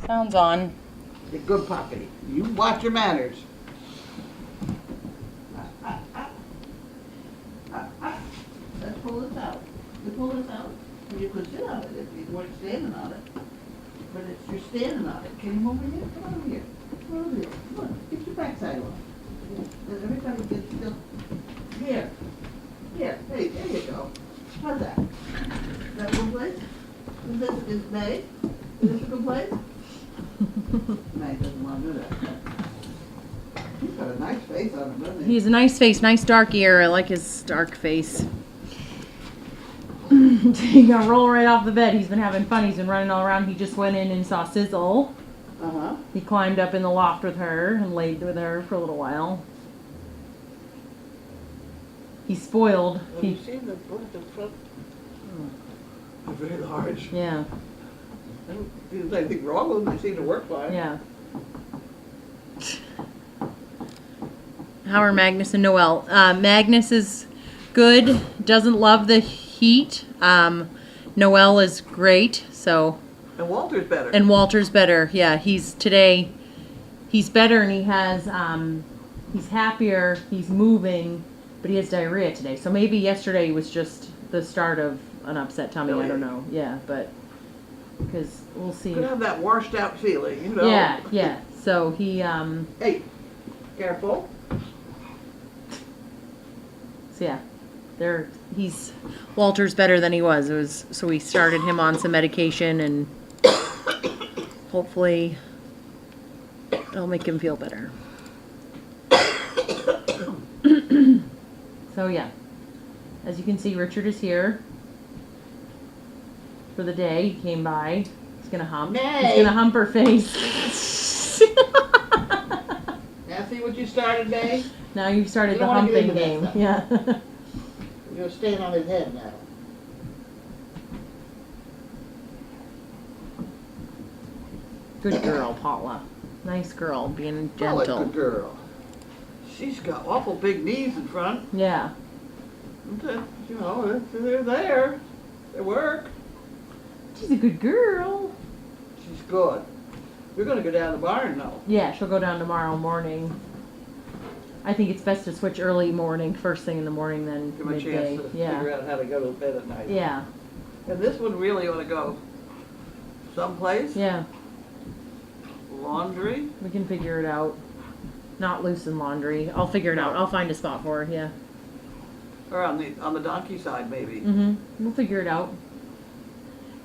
Sounds on. You're a good puppy. You watch your manners. Let's pull this out. You pull this out. You could sit on it if you weren't standing on it. But it's, you're standing on it. Can you move over here? Come on over here. Come on over here. Come on. Get your backside on. And everybody gets still. Here. Here. Hey, there you go. How's that? Is that a good place? Is this May? Is this a good place? May doesn't want to do that. He's got a nice face on him, doesn't he? He's a nice face, nice dark ear. I like his dark face. He's gonna roll right off the bed. He's been having fun. He's been running all around. He just went in and saw Sizzle. Uh-huh. He climbed up in the loft with her and laid with her for a little while. He's spoiled. Have you seen the front? They're very large. Yeah. I don't see there's anything wrong with them. They seem to work fine. Yeah. How are Magnus and Noelle? Magnus is good. Doesn't love the heat. Noelle is great. So. And Walter's better. And Walter's better. Yeah. He's better, and he has. He's happier. He's moving, but he has diarrhea today. So maybe yesterday was just the start of an upset tummy. Really? I don't know. Yeah, but because we'll see. Could have that washed out feeling, you know. Yeah. Yeah. So he. Hey, careful. So yeah, Walter's better than he was. So we started him on some medication, and hopefully it'll make him feel better. So yeah, as you can see, Richard is here for the day. He came by. He's gonna hump. Nay. He's gonna hump her face. Now see what you started, May? Now you've started You the don't wanna get humping into game. that Yeah. You're staying on his head now. Good girl, Paula. Nice girl, being Paula's a gentle. good girl. She's got awful big knees in front. Yeah. You know, they're there. They work. She's a good girl. She's good. We're going to go down the barn now. Yeah, she'll go down tomorrow morning. I think it's best to switch early morning, first thing in the morning, then Give them a midday. chance to Yeah. figure out how to go to bed at night. Yeah. And this one really ought to go someplace. Yeah. Laundry. We can figure it out. Not loose in laundry. I'll figure it out. I'll find a spot for her. Yeah. Or on the donkey side, maybe. Mhm. We'll figure it out.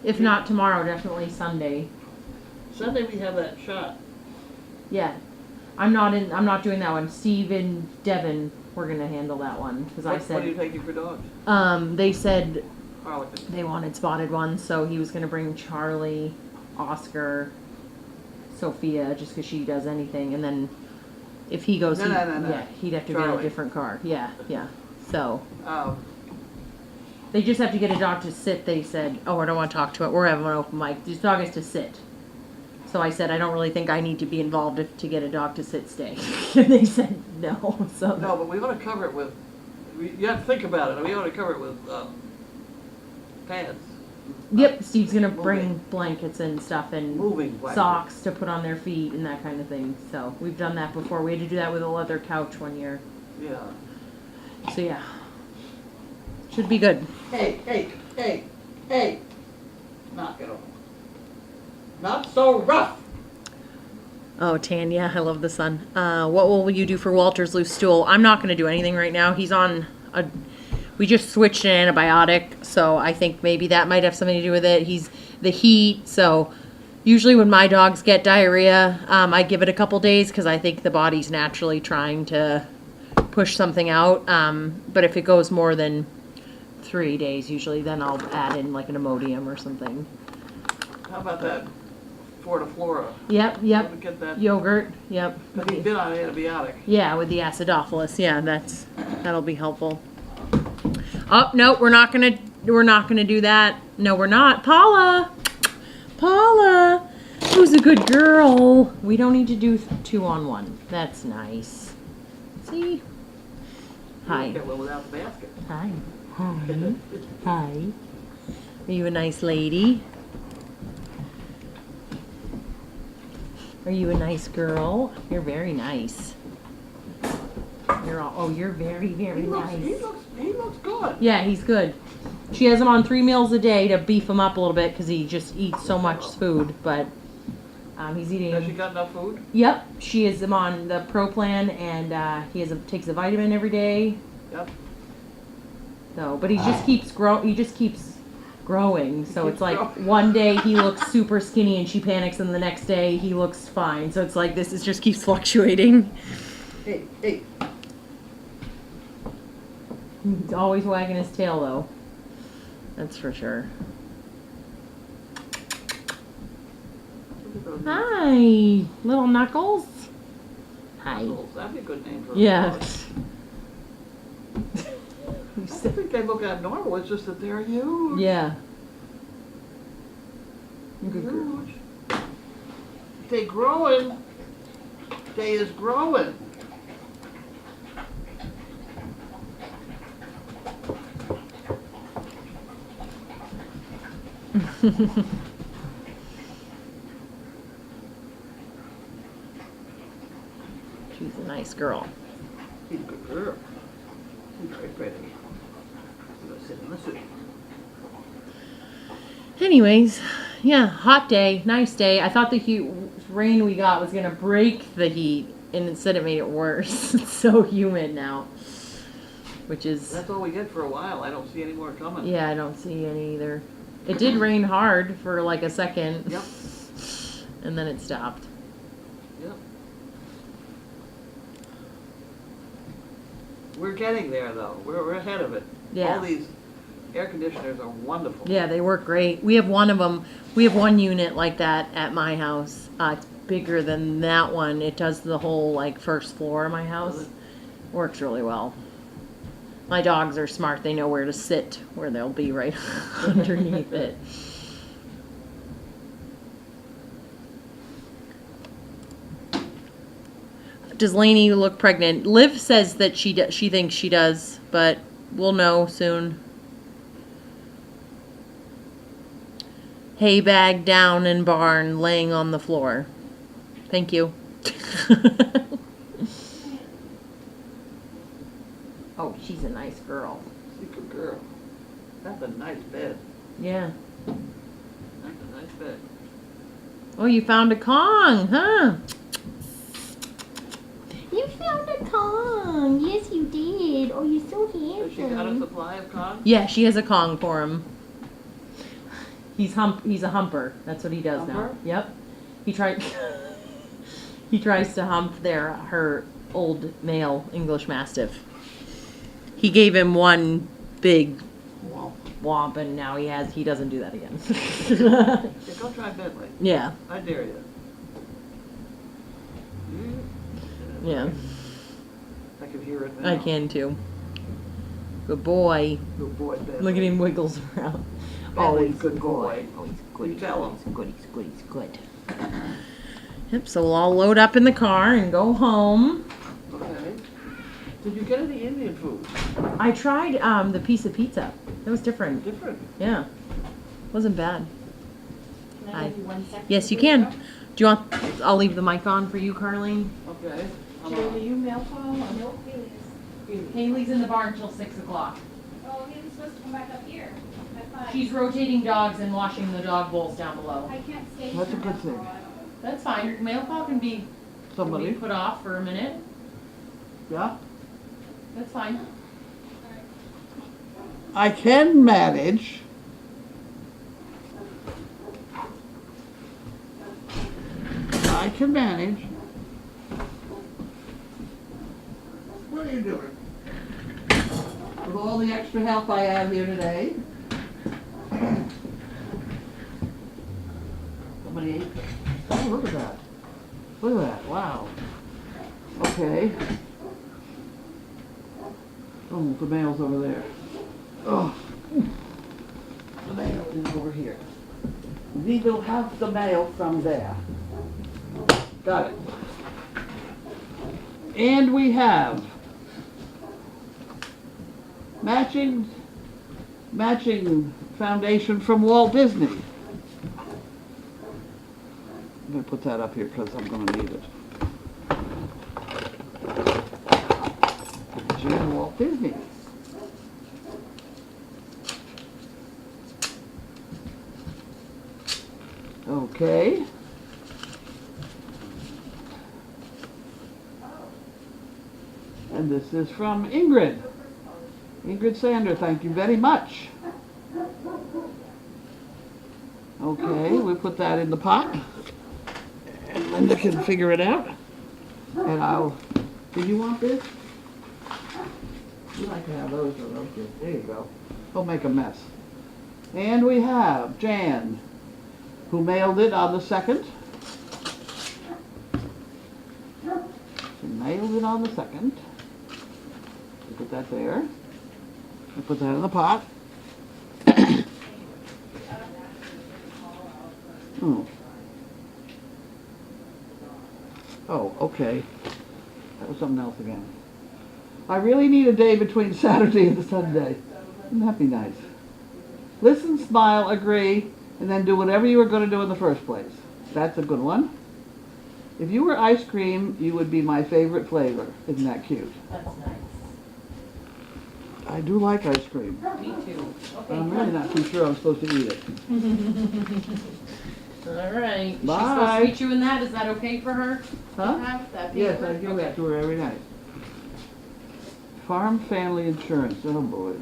If not tomorrow, definitely Sunday. Sunday we have that shot. Yeah. I'm not doing that one. Steve and Devin, we're gonna handle that one because I What are you said. taking for dogs? They said Harlequin. they wanted spotted ones, so he was gonna bring Charlie, Oscar, Sophia, just because she does anything, and then if he goes, No. yeah, he'd have to get a Charlie. different car. Yeah, yeah. So Oh. they just have to get a dog to sit. They said, "Oh, I don't want to talk to it. We're having an open mic. This dog has to sit." So I said, "I don't really think I need to be involved to get a dog to sit stay." And they said no. So No, but we ought to cover it with. You have to think about it. We ought to cover it with pads. Yep, Steve's gonna Moving. bring blankets and stuff and Moving blankets. socks to put on their feet and that kind of thing. So we've done that before. We had to do that with a leather couch one year. Yeah. So yeah, should be good. Hey! Knock it off. Not so rough. Oh, Tanya, I love the sun. What will you do for Walter's loose stool? I'm not going to do anything right now. He's on we just switched an antibiotic, so I think maybe that might have something to do with it. He's the heat, so usually when my dogs get diarrhea, I give it a couple days because I think the body's naturally trying to push something out. But if it goes more than 3 days, usually, then I'll add in like an Imodium or something. How about that Fortiflora? Yep. Let me get that. Yogurt. Yep. But he's been on an antibiotic. Yeah, with the acidophilus. Yeah, that'll be helpful. Oh no, we're not gonna do that. No, we're not. Paula, who's a good girl? We don't need to do 2-on-1. That's nice. See? Hi. Get one without the basket. Hi. Hi. Are you a nice lady? Are you a nice girl? You're very nice. You're very, very nice. He looks good. Yeah, he's good. She has him on 3 meals a day to beef him up a little bit because he just eats so much food, but he's eating. Has she got enough food? Yep, she has him on the Pro Plan, and takes a vitamin every day. Yep. So, but he just keeps growing. So it's like growing. one day he looks super skinny and she panics, and the next day he looks fine. So it's like this is just keeps fluctuating. Hey. He's always wagging his tail though. That's for sure. Hi, little Knuckles. Hi. That'd be a good name for a Yeah. dog. I think they look abnormal. It's just that they're huge. Yeah. Huge. They growing. They is growing. She's a nice girl. She's a good girl. She's very pretty. I'm gonna sit in the soup. Anyways, yeah, hot day, nice day. I thought the rain we got was gonna break the heat, and instead it made it worse. It's so humid now, which is That's all we get for a while. I don't see any more coming. yeah, I don't see any either. It did rain hard for like a second. Yep. And then it stopped. Yep. We're getting there though. We're ahead of it. Yeah. All these air conditioners are wonderful. Yeah, they work great. We have one of them. We have one unit like that at my house. It's bigger than that one. It does the whole like first floor of my house. Works really well. My dogs are smart. They know where to sit, where they'll be right underneath it. Does Lainey look pregnant? Liv says that she thinks she does, but we'll know soon. Hay bag down in barn, laying on the floor. Thank you. Oh, she's a nice girl. She's a good girl. That's a nice bed. Yeah. That's a nice bed. Oh, you found a Kong, huh? You found a Kong. Yes, you did. Oh, you're so Has she got a handsome. supply of Kong? Yeah, she has a Kong for him. He's a humper. That's what he does now. Humper? Yep. He tries to hump her old male English Mastiff. He gave him one big womp, and now he doesn't do that again. Yeah, go try Bentley. Yeah. I dare you. Yeah. I can hear it now. I can too. Good boy. Good boy, Bentley. Look at him wiggles around. Bentley's a good boy. Oh, he's good. You tell him. He's good. He's good. He's good. Yep. So we'll all load up in the car and go home. Okay. Did you get any Indian food? I tried the piece of pizza. That was different. Different. Yeah. Wasn't bad. Can I give you 1 second? Yes, you can. Do you want? I'll leave the mic on for you, Carlene. Okay. Joe, do you mail call or no? Haley's in the barn till 6 o'clock. Oh, he was supposed to come back up here. I thought, She's rotating dogs and washing the dog bowls down below. I can't stay. That's a here good now thing. for a while. That's fine. Mail call can be Somebody? put off for a minute. Yeah? That's fine. I can manage. I can manage. What are you doing? With all the extra help I have here today. Somebody ate them. Oh, look at that. Look at that. Wow. Okay. Oh, the mail's over there. Oh. The mail is over here. We will have the mail from there. Got it. And we have matching foundation from Walt Disney. I'm going to put that up here because I'm gonna need it. Jim Walt Disney. Okay. And this is from Ingrid. Ingrid Sander, thank you very much. Okay, we put that in the pot. And Linda can figure it out. And do you want this? You like to have those, or don't you? There you go. Don't make a mess. And we have Jan, who mailed it on the 2nd. She mailed it on the 2nd. We put that there. We put that in the pot. Oh. Oh, okay. That was something else again. I really need a day between Saturday and Sunday. Wouldn't that be nice? Listen, smile, agree, and then do whatever you were going to do in the first place. That's a good one. If you were ice cream, you would be my favorite flavor. Isn't that cute? That's nice. I do like ice cream. Me too. Okay. I'm really not too sure I'm supposed to eat it. All right. She's Bye. supposed to meet you in that. Is that okay for her? Huh? To have that Yes, paper? I give that to her every night. Farm Family Insurance. Oh, boys.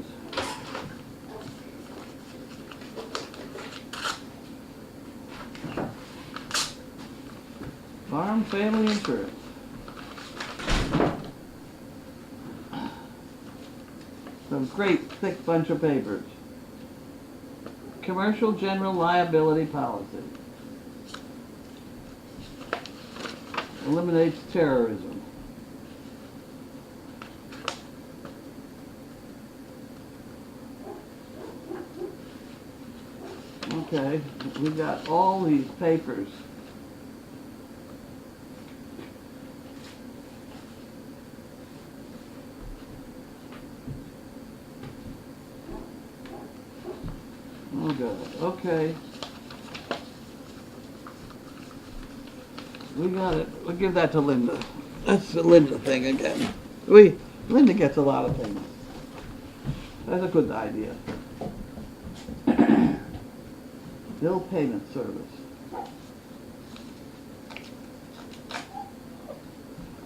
Farm Family Insurance. Some great thick bunch of papers. Commercial General Liability Policy. Eliminates terrorism. Okay, we got all these papers. Oh, good. Okay. We got it. We'll give that to Linda. That's the Linda thing again. Linda gets a lot of things. That's a good idea. Bill payment service.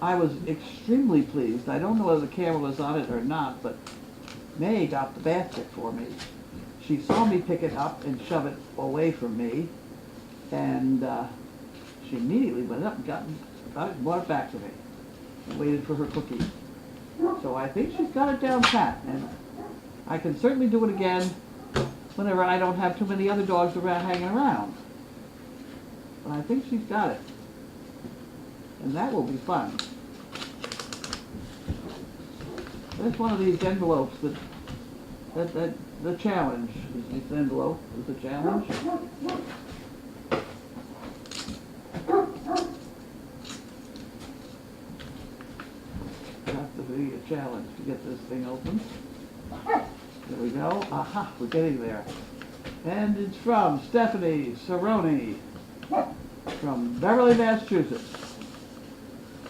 I was extremely pleased. I don't know whether the camera was on it or not, but May got the basket for me. She saw me pick it up and shove it away from me, and she immediately went up and got it and brought it back to me and waited for her cookie. So I think she's got it down pat, and I can certainly do it again whenever I don't have too many other dogs around hanging around. But I think she's got it, and that will be fun. There's one of these envelopes that the challenge. This envelope is a challenge. Have to be a challenge to get this thing open. There we go. Aha, we're getting there. And it's from Stephanie Cerrone from Beverly, Massachusetts.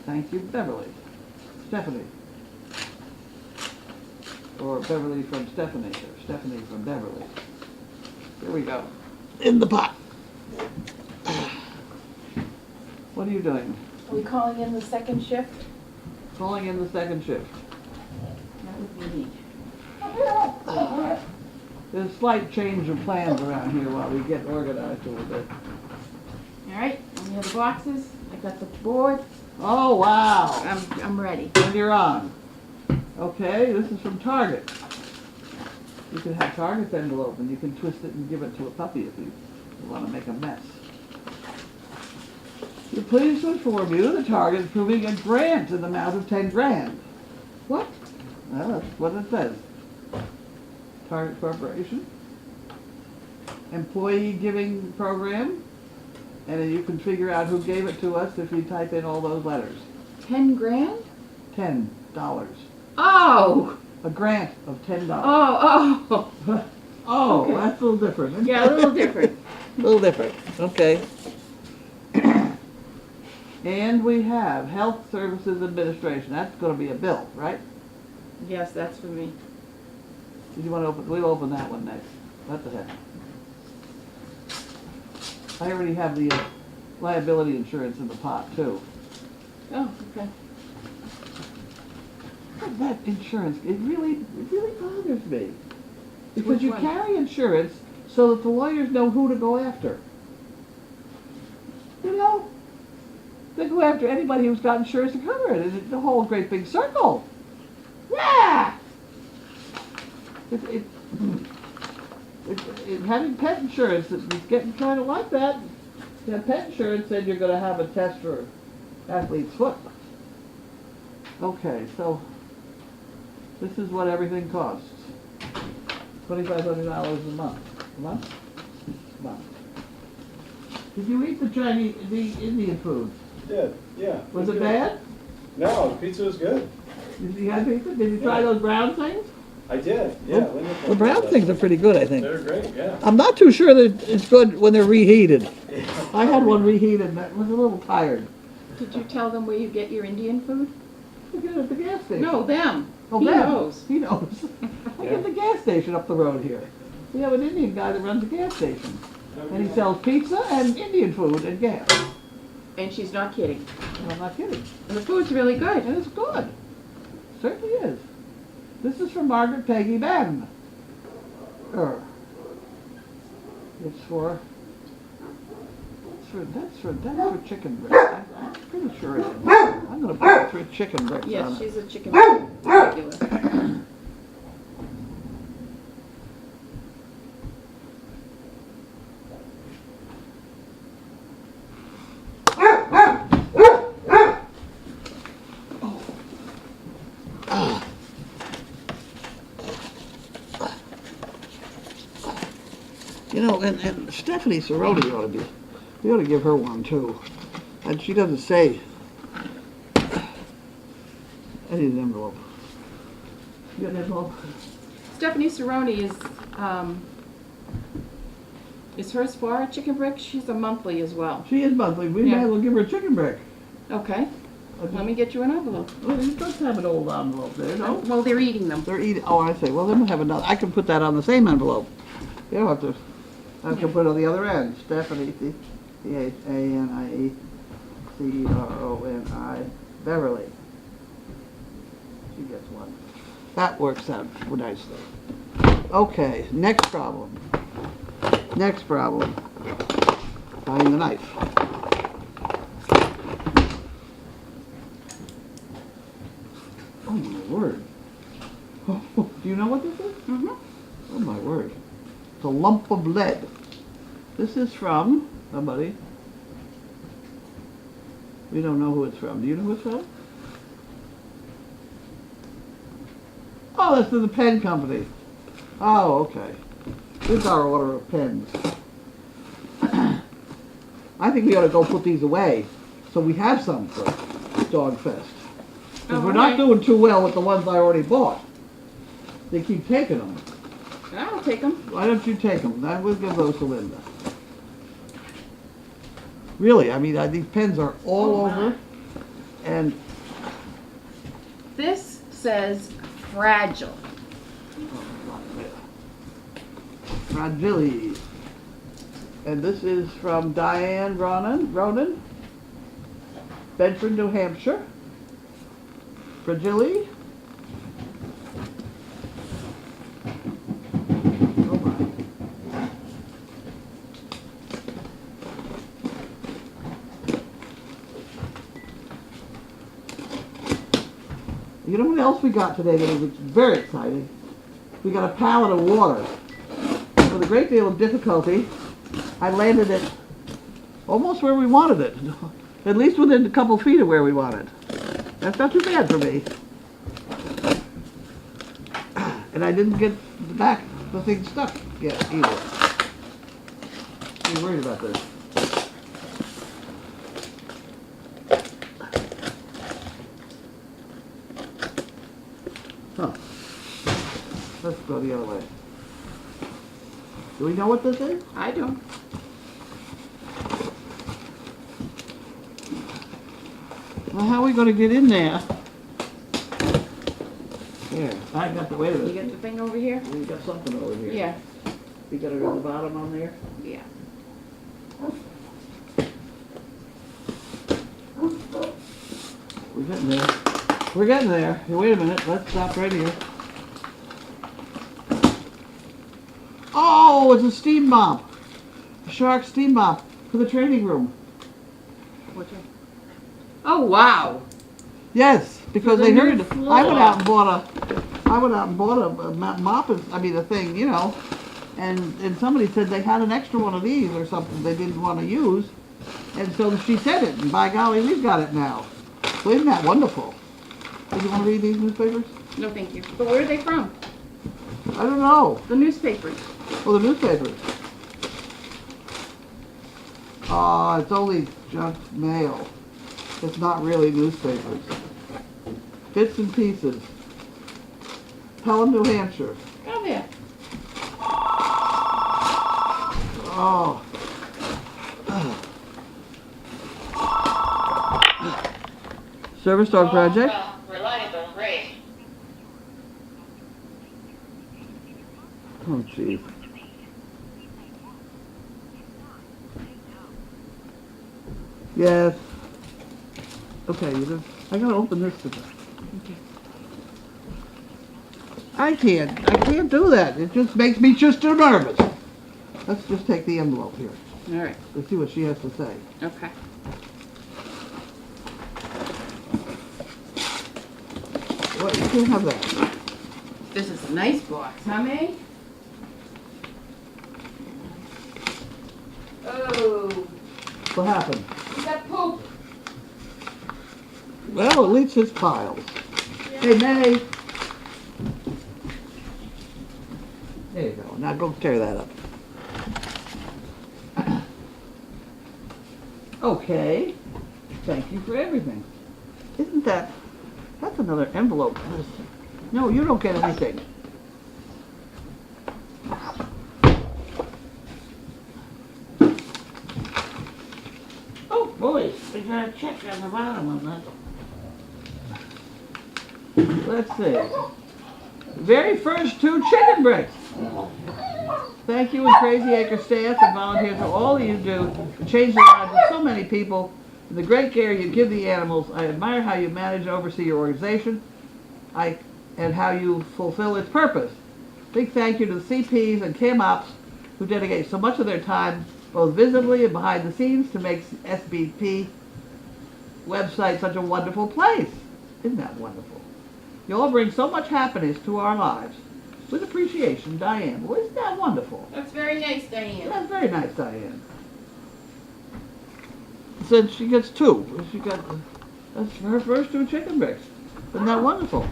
Thank you, Beverly. Stephanie. Or Beverly from Stephanie, or Stephanie from Beverly. Here we go. In the pot. What are you doing? Are we calling in the second shift? Calling in the second shift. That would be neat. There's a slight change of plans around here while we get organized a little bit. All right, we have the boxes. I got the board. Oh, wow. I'm ready. And you're on. Okay, this is from Target. You can have Target's envelope and you can twist it and give it to a puppy if you want to make a mess. We're pleased to inform you that Target is approving a grant in the amount of 10 grand. What? Well, that's what it says. Target Corporation. Employee giving program. And then you can figure out who gave it to us if you type in all those letters. 10 grand? $10. Oh! A grant of $10. Oh, Oh, Okay. that's a little different. Yeah, a little different. A little different. Okay. And we have Health Services Administration. That's gonna be a bill, right? Yes, that's for me. Did you wanna open, we'll open that one next. What the heck? I already have the liability insurance in the pot too. Oh, okay. That insurance, it really bothers me. Because Which you one? carry insurance so that the lawyers know who to go after. You know? They go after anybody who's got insurance to cover it. It's a whole great big circle. Yeah! Having pet insurance, it's getting kind of like that. You have pet insurance, then you're going to have a test for athlete's foot. Okay, so this is what everything costs. $2,500 a month. A month? A month. Did you eat the Indian food? Did, yeah. Was it good. bad? No, the pizza was good. Did you have pizza? Did you try Yeah. those brown things? I did, yeah. Linda The brown things are pretty good, I think. They're great, yeah. I'm not too sure that it's good when they're reheated. I had one reheated and that was a little tired. Did you tell them where you get your Indian food? I get it at the gas station. No, them. Oh, He them. knows. He knows. I get the gas station up the road here. We have an Indian guy that runs a gas station. And he sells pizza and Indian food and gas. And she's not kidding. And I'm not kidding. And the food's really good. And it's good. Certainly is. This is from Margaret Peggy Ben. It's for chicken breast. I'm pretty sure it is. I'm gonna put it for chicken breast on Yes, it. she's a chicken regular. You know, and Stephanie Cerrone ought to be, we ought to give her one too. And she doesn't say, I need an envelope. You got an envelope? Stephanie Cerrone is hers for a chicken brick? She's a monthly as well. She is monthly, we Yeah. might as well give her a chicken brick. Okay, let me get you an envelope. Well, you just have an old envelope there, no? Well, they're eating them. They're eating, oh, I see, well, then we'll have another, I can put that on the same envelope. You don't have to, I can put it on the other end, Stephanie, C-H-A-N-I-E-C-E-R-O-N-I, Beverly. She gets one. That works out nicely. Okay, next problem. Next problem. Finding the knife. Oh my word. Do you know what this is? Mm-hmm. Oh my word. It's a lump of lead. This is from somebody. We don't know who it's from. Do you know who it's from? Oh, this is the pen company. Oh, okay. This is our order of pens. I think we ought to go put these away so we have some for Dog Fest. Because we're not doing too well with the ones I already bought. They keep taking them. I'll take them. Why don't you take them? I will give those to Linda. Really, I mean, these pens are all over. And This says fragile. Fragile. And this is from Diane Ronan, Bedford, New Hampshire. Fragile. Oh my. You know what else we got today that was very exciting? We got a pallet of water. With a great deal of difficulty, I landed it almost where we wanted it. At least within a couple feet of where we wanted. That's not too bad for me. And I didn't get the thing stuck yet either. I'm worried about this. Huh. Let's go the other way. Do we know what this is? I don't. Well, how are we gonna get in there? Here, I got the, wait a You minute. got the thing over here? We got something over here. Yeah, You got it on the bottom on there? yeah. We're getting there. We're getting there. Hey, wait a minute, let's stop right here. Oh, it's a steam mop. A Shark steam mop for the training room. Oh, wow. Yes, because For the they new heard. floor. I went out and bought a mop, I mean a thing, you know, and somebody said they had an extra one of these or something they didn't want to use, and so she said it, and by golly, we've got it now. Well, isn't that wonderful? Do you want to read these newspapers? No, thank you. But where are they from? I don't know. The newspapers. Oh, the newspapers. It's only junk mail. It's not really newspapers. Bits and pieces. Pelham, New Hampshire. Oh, there. Oh. Service dog project. Reliable rate. Oh, jeez. Yes. Okay, I gotta open this today. Okay. I can't do that. It just makes me just too nervous. Let's just take the envelope here. All right. Let's see what she has to say. Okay. What, you can't have that. This is a nice box, huh, May? Oh, What happened? is that poop? Well, at least it's piles. Hey, May. There you go. Now go tear that up. Okay. Thank you for everything. Isn't that's another envelope. No, you don't get anything. Oh, boy, we got a check on the bottom on that. Let's see. Very first 2 chicken bricks. Thank you and Crazy Acre staff and volunteers for all you do to change the lives of so many people and the great care you give the animals. I admire how you manage and oversee your organization and how you fulfill its purpose. Big thank you to the CPs and CAMOPs who dedicate so much of their time, both visibly and behind the scenes, to make SBP website such a wonderful place. Isn't that wonderful? You all bring so much happiness to our lives. With appreciation, Diane. Well, isn't that wonderful? That's very nice, Diane. That's very nice, Diane. Said she gets 2. That's her first 2 chicken bricks. Isn't that wonderful?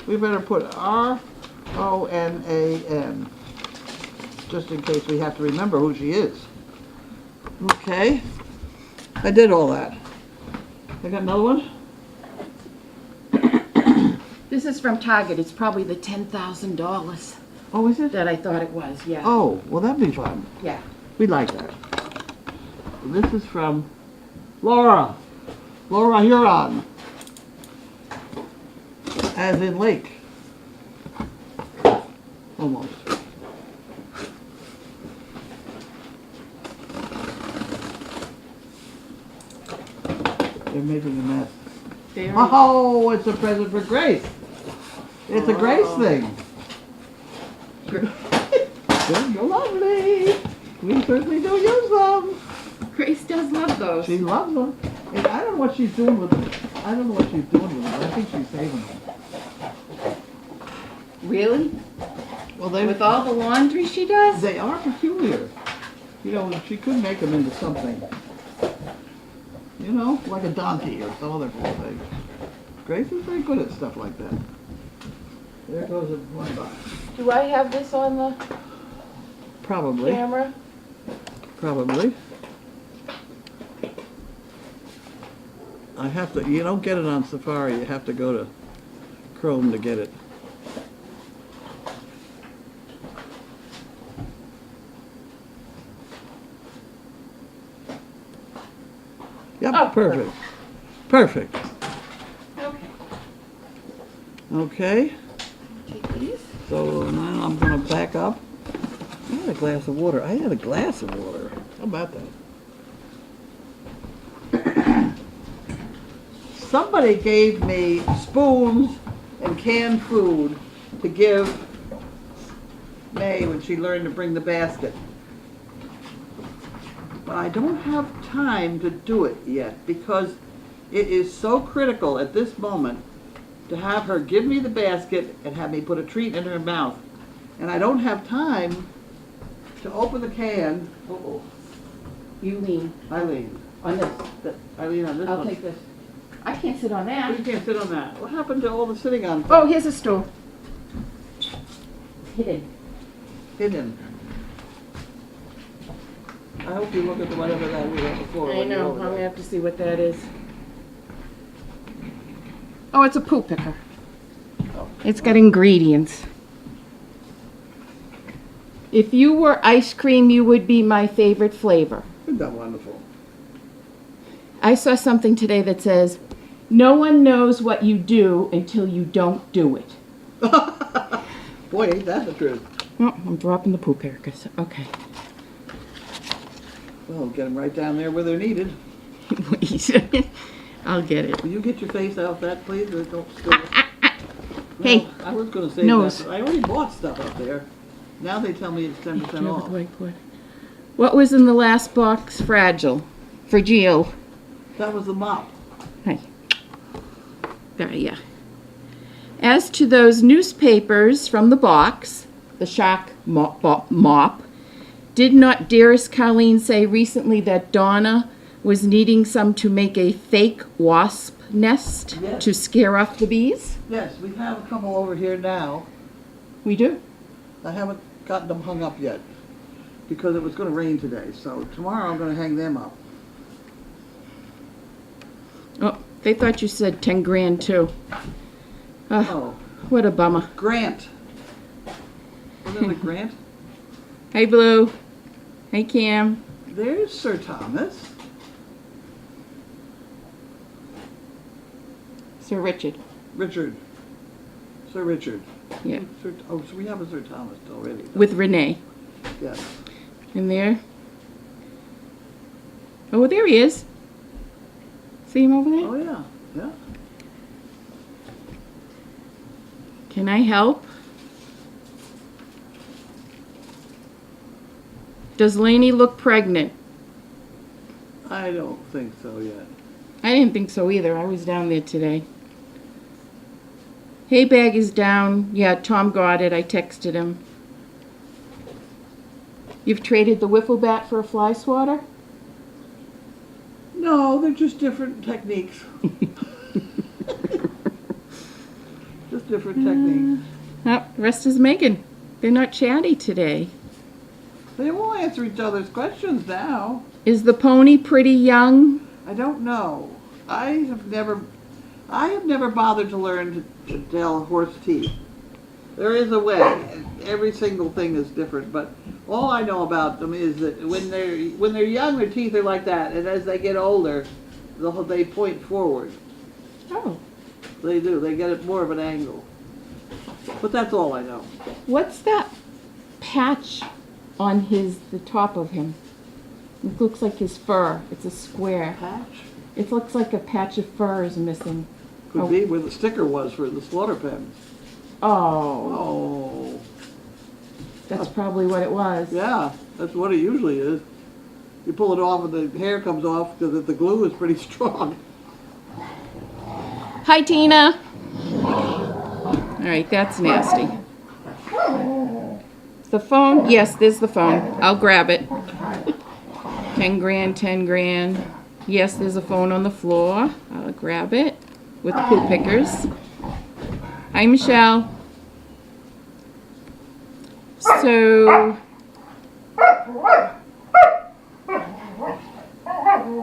We better put RONAN, just in case we have to remember who she is. Okay. I did all that. I got another one? This is from Target. It's probably the $10,000 Oh, is it? that I thought it was. Yeah. Oh, well, that'd be fun. Yeah. We'd like that. This is from Laura. Laura Huron. As in lake. Almost. They're making a mess. There. Oh, it's a present for Grace. It's a Grace thing. You're lovely. We certainly do use them. Grace does love those. She loves them. And I don't know what she's doing with them. I don't know what she's doing with them. I think she's saving them. Really? Well, they With all the laundry she does? they are peculiar. You know, she could make them into something. You know, like a donkey or some other cool thing. Grace is very good at stuff like that. There goes a one box. Do I have this on the Probably. camera? Probably. I have to, you don't get it on Safari, you have to go to Chrome to get it. Yep, Oh, perfect. Perfect. Okay, Take these. so now I'm gonna back up. I had a glass of water. I had a glass of water. How about that? Somebody gave me spoons and canned food to give May when she learned to bring the basket. But I don't have time to do it yet because it is so critical at this moment to have her give me the basket and have me put a treat in her mouth. And I don't have time to open the can. Uh-oh, You lean Eileen. on this. Eileen on this I'll one. take this. I can't sit on You that. can't sit on that. What happened to all the sitting on? Oh, here's a stool. Hidden. Hidden. I hope you look at the whatever that was on the floor. I when you're know, over I'm gonna there. have to see what that is. Oh, it's a poo picker. Oh. It's got ingredients. If you were ice cream, you would be my favorite flavor. Isn't that wonderful? I saw something today that says, no one knows what you do until you don't do it. Boy, ain't that the truth. Oh, I'm dropping the poo pickers. Okay. Well, get them right down there where they're needed. Please. I'll get it. Will you get your face out of that, please, or don't spill it? Hey, Well, I was gonna say nose. that, but I already bought stuff up there. Now they tell me it's 10% off. What was in the last box? Fragile. Fragile. That was the mop. Hey. There, yeah. As to those newspapers from the box, the shock mop, did not dearest Colleen say recently that Donna was needing some to make a fake wasp nest Yes. to scare off the bees? Yes, we have a couple over here now. We do. I haven't gotten them hung up yet because it was gonna rain today, so tomorrow I'm gonna hang them up. Oh, they thought you said 10 grand too. Oh, What a bummer. Grant. Wasn't it a Grant? Hey, Blue. Hey, Cam. There's Sir Thomas. Sir Richard. Richard. Sir Richard. Yeah. Oh, so we have a Sir Thomas already. With Renee. Yes. In there. Oh, there he is. See him over there? Oh, yeah, yeah. Can I help? Does Lainey look pregnant? I don't think so yet. I didn't think so either. I was down there today. Hay bag is down. Yeah, Tom got it. I texted him. You've traded the wiffle bat for a fly swatter? No, they're just different techniques. Just different techniques. Oh, rest is Megan. They're not chatty today. They won't answer each other's questions now. Is the pony pretty young? I don't know. I have never bothered to learn to tell horse teeth. There is a way. And every single thing is different, but all I know about them is that when they're young, their teeth are like that, and as they get older, they point forward. Oh. They do. They get it more of an angle. But that's all I know. What's that patch on the top of him? It looks like his fur. It's a square. Patch It looks like a patch of fur is missing. could Oh. be where the sticker was for the slaughter pens. Oh, Oh, that's probably what it was. yeah. That's what it usually is. You pull it off and the hair comes off because the glue is pretty strong. Hi, Tina. All right, that's nasty. The phone? Yes, there's the phone. I'll grab it. 10 grand, 10 grand. Yes, there's a phone on the floor. I'll grab it with poo pickers. Hi, Michelle. So,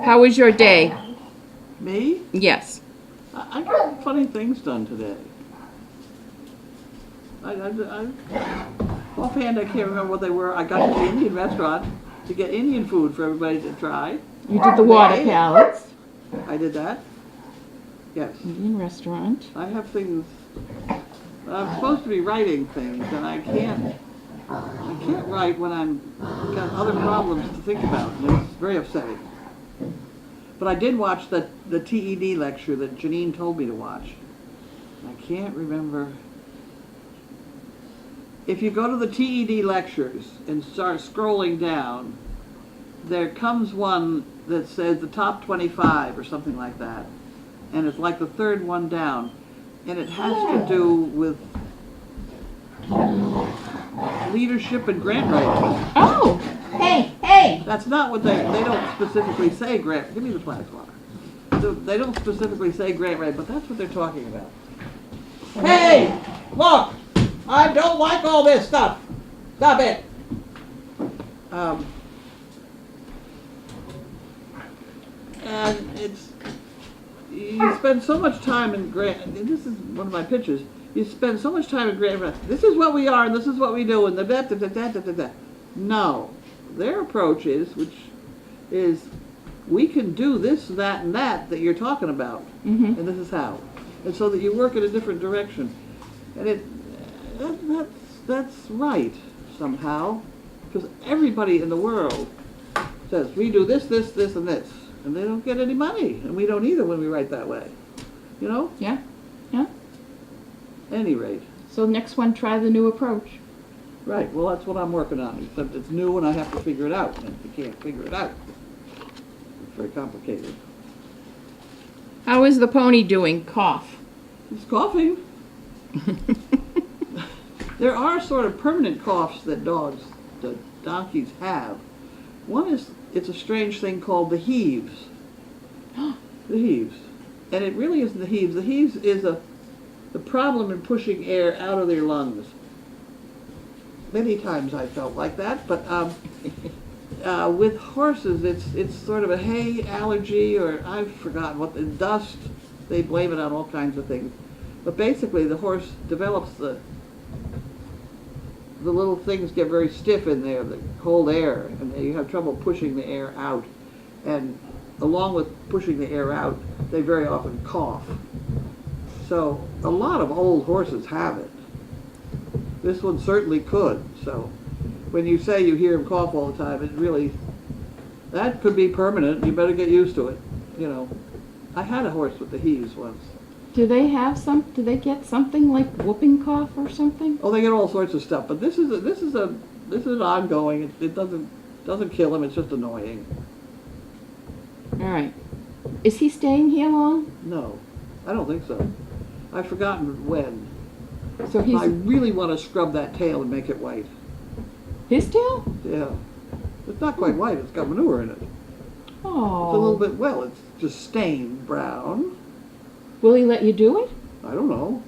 how was your day? Me? Yes. I got funny things done today. Offhand, I can't remember what they were. I got to the Indian restaurant to get Indian food for everybody to try. You did the water palettes. I did that. Yes. Indian restaurant. I have things I'm supposed to be writing things, and I can't write when got other problems to think about, and it's very upsetting. But I did watch the TED lecture that Janine told me to watch. I can't remember. If you go to the TED lectures and start scrolling down, there comes one that says the top 25 or something like that. And it's like the third one down. And it has to do with leadership and grant writing. Oh, hey. That's not what they don't specifically say grant. Give me the plasma. They don't specifically say grant writing, but that's what they're talking about. Hey, look, I don't like all this stuff. Stop it. And you spend so much time in grant, and this is one of my pictures, you spend so much time in grant, this is what we are, and this is what we do, and the No. Their approach is, we can do this, that, and that you're talking about, and this is how. And so that you work in a different direction. And that's right, somehow, because everybody in the world says, we do this, this, this, and this. And they don't get any money, and we don't either when we write that way. You know? Yeah. At any rate. So next one, try the new approach. Right, well that's what I'm working on, except it's new and I have to figure it out, and if you can't figure it out, it's very complicated. How is the pony doing? Cough. It's coughing. There are sort of permanent coughs that donkeys have. One is, it's a strange thing called the heaves. The heaves. And it really isn't the heaves. The heaves is the problem in pushing air out of their lungs. Many times I felt like that, but with horses it's sort of a hay allergy, or I've forgotten what, the dust. They blame it on all kinds of things. But basically the horse develops the little things get very stiff in there, the cold air, and you have trouble pushing the air out. And along with pushing the air out, they very often cough. So a lot of old horses have it. This one certainly could. So when you say you hear him cough all the time, it really, that could be permanent. You better get used to it. You know, I had a horse with the heaves once. Do they get something like whooping cough or something? Oh, they get all sorts of stuff, but this is ongoing. It doesn't kill him. It's just annoying. All right. Is he staying here long? No, I don't think so. I've forgotten when. So I really want to scrub that tail and make it white. His tail? Yeah, it's not quite white. It's got manure in it. Oh. It's a little bit. Well, it's just stained brown. Will he let you do it? I don't know.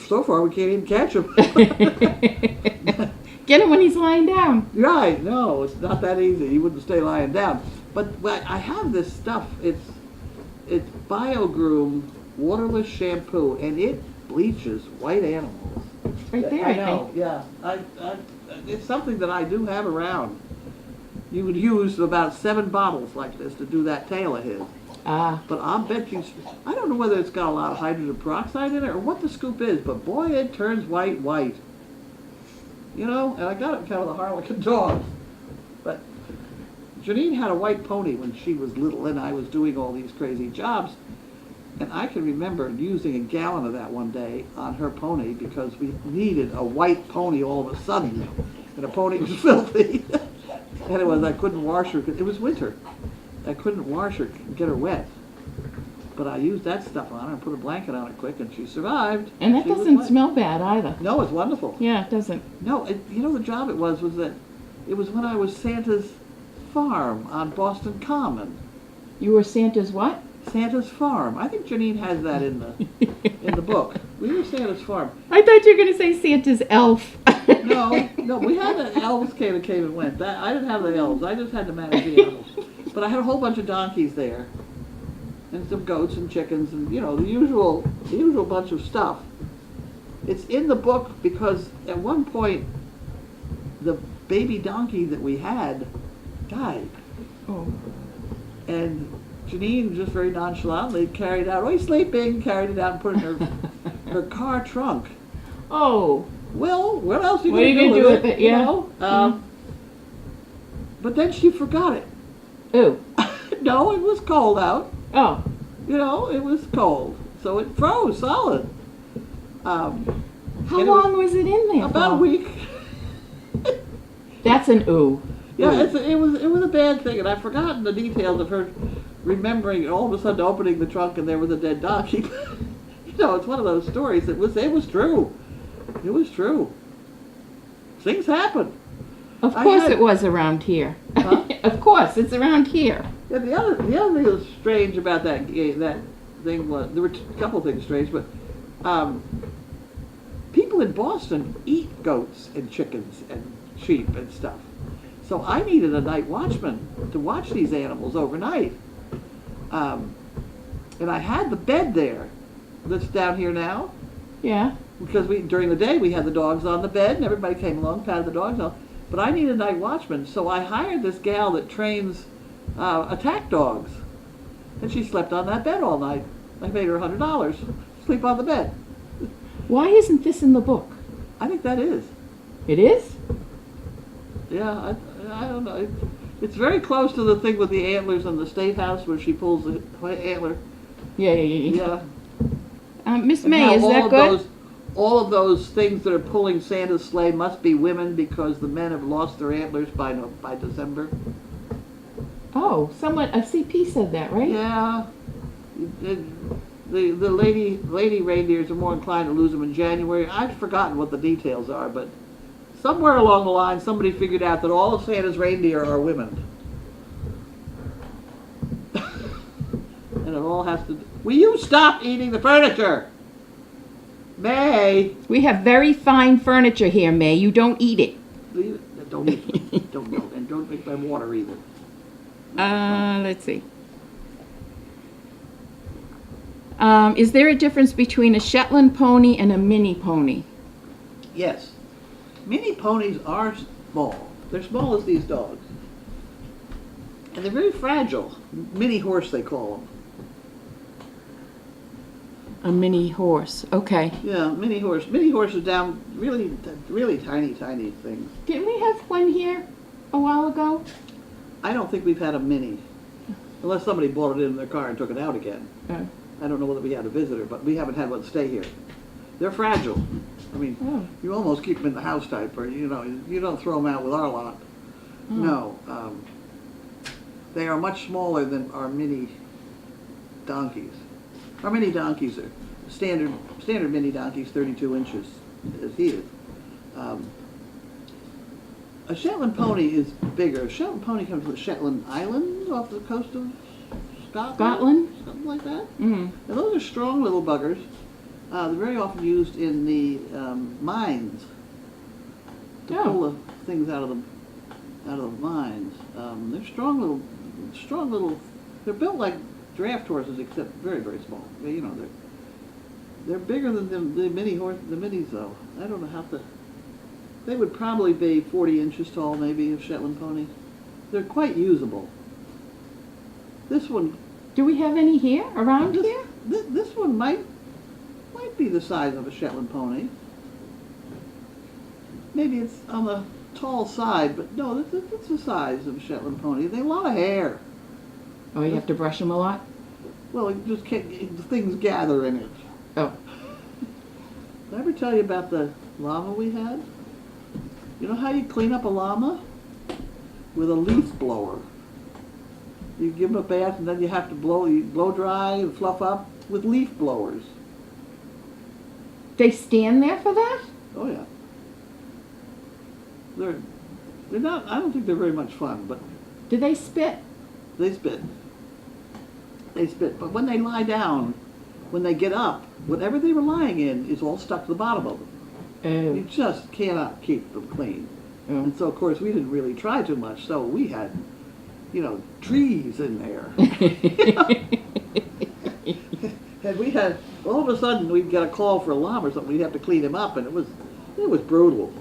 So far, we can't even catch him. Get him when he's lying down. Right, no, it's not that easy. He wouldn't stay lying down. But I have this stuff. It's BioGroom waterless shampoo, and it bleaches white animals. Right there, I I know, think. yeah. It's something that I do have around. You would use about 7 bottles like this to do that tail of his. Ah. But I'll bet you, I don't know whether it's got a lot of hydrogen peroxide in it or what the scoop is, but boy, it turns white. You know, and I got it kind of the Harlequin dog. But Janine had a white pony when she was little, and I was doing all these crazy jobs. And I can remember using a gallon of that one day on her pony because we needed a white pony all of a sudden. And the pony was filthy. And I couldn't wash her because it was winter. I couldn't wash her and get her wet. But I used that stuff on her and put a blanket on her quick, and she survived. And that She was doesn't wet. smell bad either. No, it's wonderful. Yeah, it doesn't. No, you know the job it was that it was when I was Santa's farm on Boston Common. You were Santa's what? Santa's farm. I think Janine has that in the book. We were Santa's farm. I thought you were going to say Santa's elf. No, we had the elves came and went. I didn't have the elves. I just had to manage the animals. But I had a whole bunch of donkeys there, and some goats and chickens, and you know the usual bunch of stuff. It's in the book because at one point the baby donkey that we had died, Oh. and Janine just very nonchalantly carried it out. Oh, he's sleeping. Carried it out and put it in her car trunk. Oh, Well, what else are you What are gonna you do gonna with do it? with it? Yeah. You know? But then she forgot it. ooh, No, it was cold out. oh. You know, it was cold, so it froze solid. Um, How And it was long was it in there about a for? week. That's an ooh. Yeah, Ooh. it was a bad thing, and I've forgotten the details of her remembering and all of a sudden opening the trunk and there was a dead donkey. You know, it's one of those stories. It was true. It was true. Things happen. Of I course had- it was around here. Huh? Of course, it's around here. Yeah, the other thing that was strange about that thing was there were a couple of things strange, but people in Boston eat goats and chickens and sheep and stuff. So I needed a night watchman to watch these animals overnight. And I had the bed there that's down here now Yeah. because during the day we had the dogs on the bed and everybody came along, patted the dogs on. But I needed a night watchman, so I hired this gal that trains attack dogs, and she slept on that bed all night. I paid her $100 sleep on the bed. Why isn't this in the book? I think that is. It is? Yeah, I don't know. It's very close to the thing with the antlers in the State House where she pulls the antler. Yeah. Miss And May, how is that good? All of those things that are pulling Santa's sleigh must be women because the men have lost their antlers by December. Oh, someone, a CP said that, right? Yeah. The lady reindeers are more inclined to lose them in January. I've forgotten what the details are, but somewhere along the line somebody figured out that all of Santa's reindeer are women. And it all has to... Will you stop eating the furniture? May! We have very fine furniture here, May. You don't eat it. Don't eat it. Don't drink my water either. Let's see. Is there a difference between a Shetland pony and a mini pony? Yes. Mini ponies are small. They're small as these dogs. And they're very fragile. Mini horse, they call them. A mini horse. Okay. Yeah, mini horse. Mini horse is down really, really tiny things. Didn't we have one here a while ago? I don't think we've had a mini. Unless somebody brought it in their car and took it out again. I don't know whether we had a visitor, but we haven't had one stay here. They're fragile. I mean, Oh. you almost keep them in the house type, or, you know, you don't throw them out with our lot. No. They are much smaller than our mini donkeys. Our mini donkeys are standard mini donkeys, 32 inches, as he is. A Shetland pony is bigger. A Shetland pony comes from the Shetland Islands off the coast of Scotland? Something like that. Mm. And those are strong little buggers. They're very often used in the mines to pull the things out of the mines. They're strong little. They're built like draft horses, except very, very small. You know, they're bigger than the minis though. I don't know how to. They would probably be 40 inches tall, maybe, a Shetland pony. They're quite usable. This one. Do we have any here, around here? This one might be the size of a Shetland pony. Maybe it's on the tall side, but no, it's the size of a Shetland pony. They have a lot of hair. Oh, you have to brush them a lot? Well, you just can't, things gather in it. Oh. Did I ever tell you about the llama we had? You know how you clean up a llama? With a leaf blower. You give them a bath and then you have to blow dry and fluff up with leaf blowers. They stand there for that? Oh yeah. They're not, I don't think they're very much fun, but Do they spit? they spit. They spit. But when they lie down, when they get up, whatever they were lying in is all stuck to the bottom of them. You just cannot keep them clean. Oh. And so, of course, we didn't really try too much, so we had, you know, trees in there. And we had, all of a sudden, we'd get a call for a llama or something, we'd have to clean him up, and it was brutal.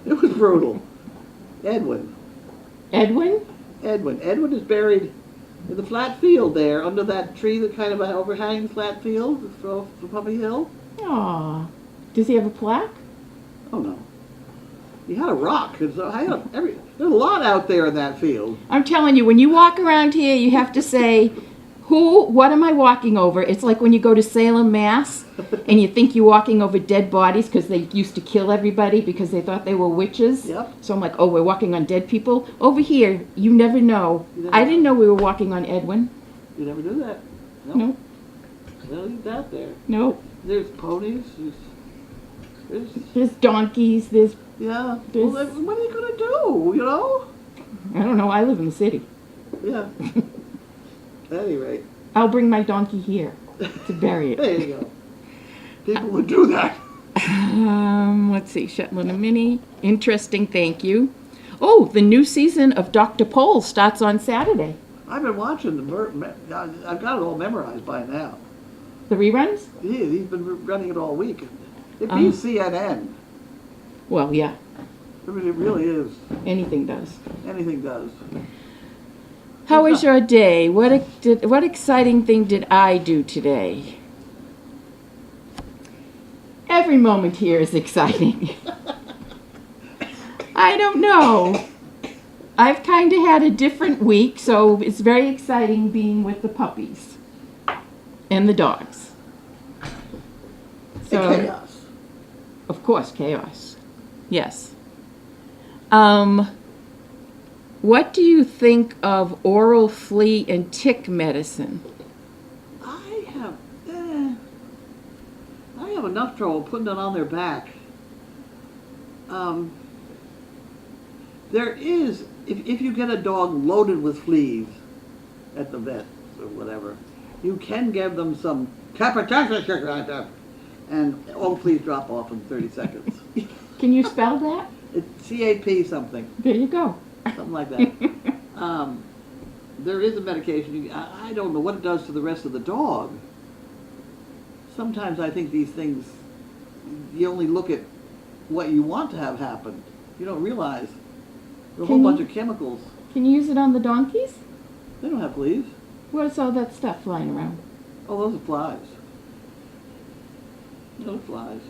It was brutal. Edwin. Edwin? Edwin is buried in the flat field there, under that tree that kind of overhangs flat field, off the Puppy Hill. Aw. Does he have a plaque? Oh, no. He had a rock. There's a lot out there in that field. I'm telling you, when you walk around here, you have to say, what am I walking over? It's like when you go to Salem, Mass, and you think you're walking over dead bodies because they used to kill everybody because they thought they were witches. Yep. So I'm like, oh, we're walking on dead people. Over here, you never know. You never I didn't know we were walking on Edwin. You never do that. No, Well, he's out there. no. There's ponies. There's There's donkeys. There's, yeah. There's- Well, what are you going to do, you know? I don't know. I live in the city. Yeah. At any rate. I'll bring my donkey here to bury it. There you go. People would do that. Let's see, Shetland and Mini. Interesting, thank you. Oh, the new season of Dr. Pole starts on Saturday. I've been watching I've got it all memorized by now. The reruns? He's been running it all week. It beats CNN. Well, yeah, I mean, it really is. anything does. Anything does. How was your day? What exciting thing did I do today? Every moment here is exciting. I don't know. I've kind of had a different week, so it's very exciting being with the puppies and the dogs. So, Chaos. of course, chaos. Yes. What do you think of oral flea and tick medicine? I have enough trouble putting it on their back. There is, if you get a dog loaded with fleas at the vet or whatever, you can give them some capitaccia and all fleas drop off in 30 seconds. Can you spell that? It's CAP something. There you go. Something like that. There is a medication. I don't know what it does to the rest of the dog. Sometimes I think these things, you only look at what you want to have happen. You don't realize there's a whole Can bunch you- of chemicals. Can you use it on the donkeys? They don't have fleas. What's all that stuff flying around? Oh, those are flies. Those are flies.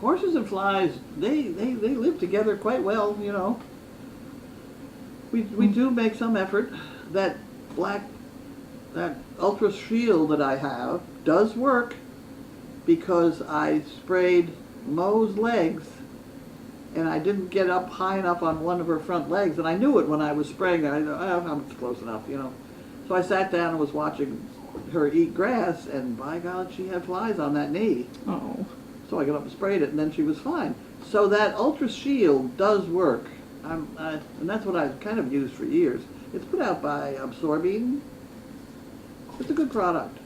Horses and flies, they live together quite well, you know. We do make some effort. That Ultra Shield that I have does work because I sprayed Mo's legs and I didn't get up high enough on one of her front legs, and I knew it when I was spraying her. I thought, oh, I'm close enough, you know. So I sat down and was watching her eat grass, and by God, she had flies on that knee. Oh. So I got up and sprayed it, and then she was fine. So that Ultra Shield does work, and that's what I've kind of used for years. It's put out by Absorbine. It's a good product.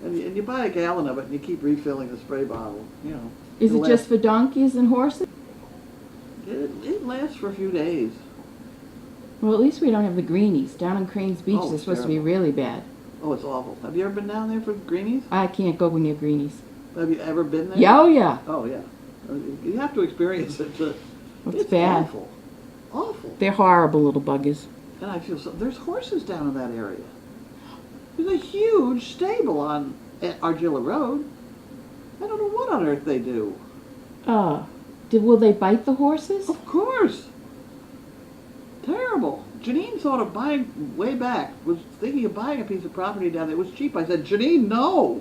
And you buy a gallon of it, and you keep refilling the spray bottle, you know. Is it It'll just for donkeys and horses? It lasts for a few days. Well, at least we don't have the greenies. Down on Cranes Beach, Oh, they're it's supposed to be terrible. really bad. Oh, it's awful. Have you ever been down there for greenies? I can't go near greenies. Have you ever been there? Yeah, oh yeah. Oh, yeah. You have to experience it. It's bad. Awful. Awful. They're horrible little buggers. And I feel so. There's horses down in that area. There's a huge stable on Argilla Road. I don't know what on earth they do. Will they bite the horses? Of course. Terrible. Janine thought of buying, way back, was thinking of buying a piece of property down there. It was cheap. I said, Janine, no.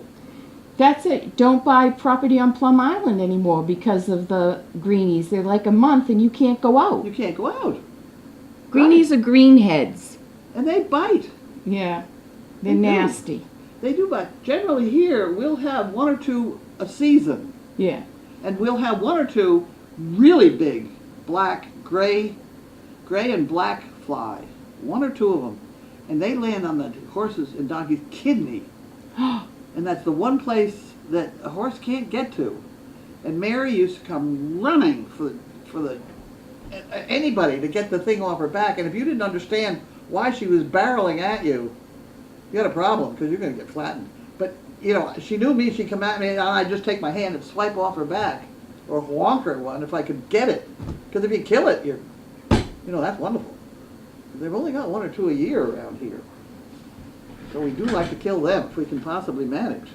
That's it. Don't buy property on Plum Island anymore because of the greenies. They're like a month and you can't go out. You can't go out. Greenies are greenheads. And they bite. Yeah. They're They do. nasty. They do bite. Generally here, we'll have one or two a season. Yeah. And we'll have one or two really big black, gray and black fly. One or two of them. And they land on the horses and donkeys' kidney. And that's the one place that a horse can't get to. And Mary used to come running for anybody to get the thing off her back. And if you didn't understand why she was barreling at you, you had a problem because you're going to get flattened. But, you know, she knew me. She'd come at me and I'd just take my hand and swipe off her back or wonk her one if I could get it. Because if you kill it, you know, that's wonderful. They've only got one or two a year around here. So we do like to kill them if we can possibly manage.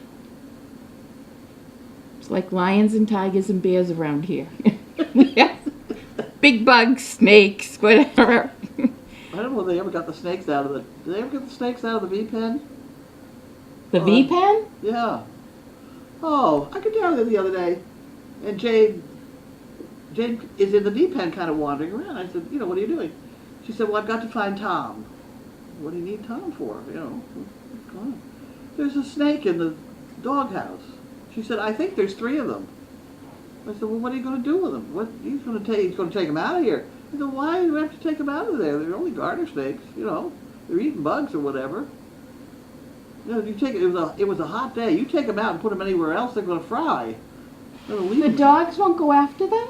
like lions and tigers and bears around here. Yeah. Big bugs, snakes, whatever. I don't know if they ever got the snakes out of the, did they ever get the snakes out of the V pen? The Oh, V pen? Yeah. Oh, I could tell you the other day, and Jane is in the V pen kind of wandering around. I said, what are you doing? She said, well, I've got to find Tom. What do you need Tom for? What's going on? There's a snake in the doghouse. She said, I think there's 3 of them. I said, well, what are you going to do with them? He's going to take them out of here. I said, why do you have to take them out of there? They're only garter snakes, They're eating bugs or whatever. You take it was a hot day. You take them out and put them anywhere else, they're going to fry. The dogs won't go after them?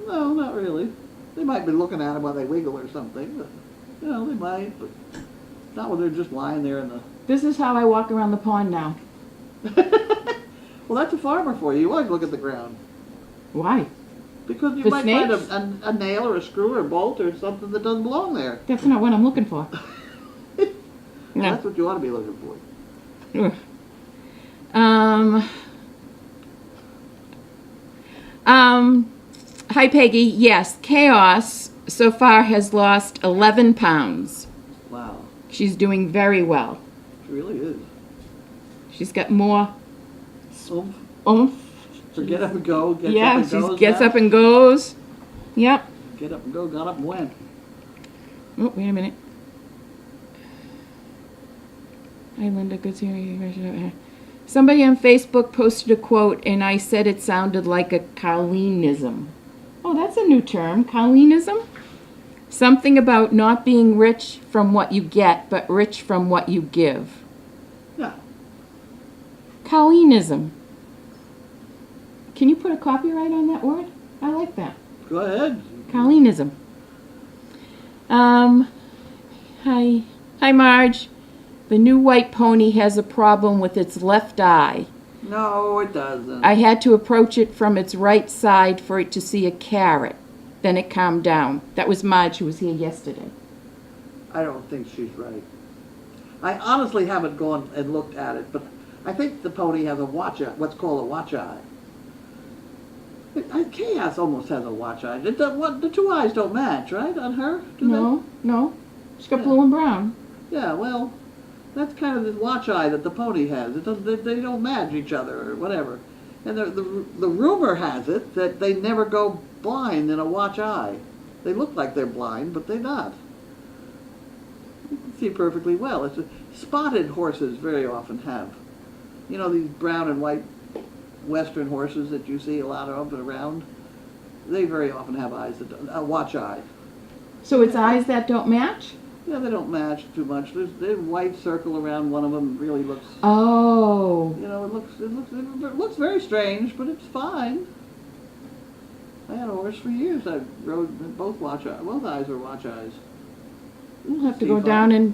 No, not really. They might be looking at them while they wiggle or something. But, they might, but not when they're just lying there in the... This is how I walk around the pond now. Well, that's a farmer for you. You always look at the ground. Why? Because you For might snakes? find a nail or a screw or a bolt or something that doesn't belong there. That's not what I'm looking for. No. That's what you ought to be looking for. Ugh. Hi Peggy, yes, Chaos so far has lost 11 pounds. Wow. She's doing very well. It really is. She's got more Oomph. oomph. So get up and go. Gets Yeah, up and she goes gets now. up and goes. Yep. Get up and go, got up and went. Oh, wait a minute. Hi, Linda. Good to hear you. Somebody on Facebook posted a quote, and I said it sounded like a Carlenism. Oh, that's a new term, Carlenism. Something about not being rich from what you get, but rich from what you give. Yeah. Carlenism. Can you put a copyright on that word? I like that. Go ahead. Carlenism. Hi, Marge. The new white pony has a problem with its left eye. No, it doesn't. I had to approach it from its right side for it to see a carrot. Then it calmed down. That was Marge, who was here yesterday. I don't think she's right. I honestly haven't gone and looked at it, but I think the pony has a watch eye, what's called a watch eye. Chaos almost has a watch eye. The 2 eyes don't match, right, on her? Do No. She's got Yeah. blue and brown. they? Yeah, well, that's kind of the watch eye that the pony has. It doesn't, they don't match each other or whatever. And the rumor has it that they never go blind in a watch eye. They look like they're blind, but they're not. You can see perfectly well. Spotted horses very often have. These brown and white Western horses that you see a lot of around, they very often have eyes a watch eye. So it's eyes that don't match? Yeah, they don't match too much. There's a white circle around one of them. Really looks. Oh. It looks very strange, but it's fine. I had a horse for years. I rode both eyes were watch eyes. We'll have to See go if I- down and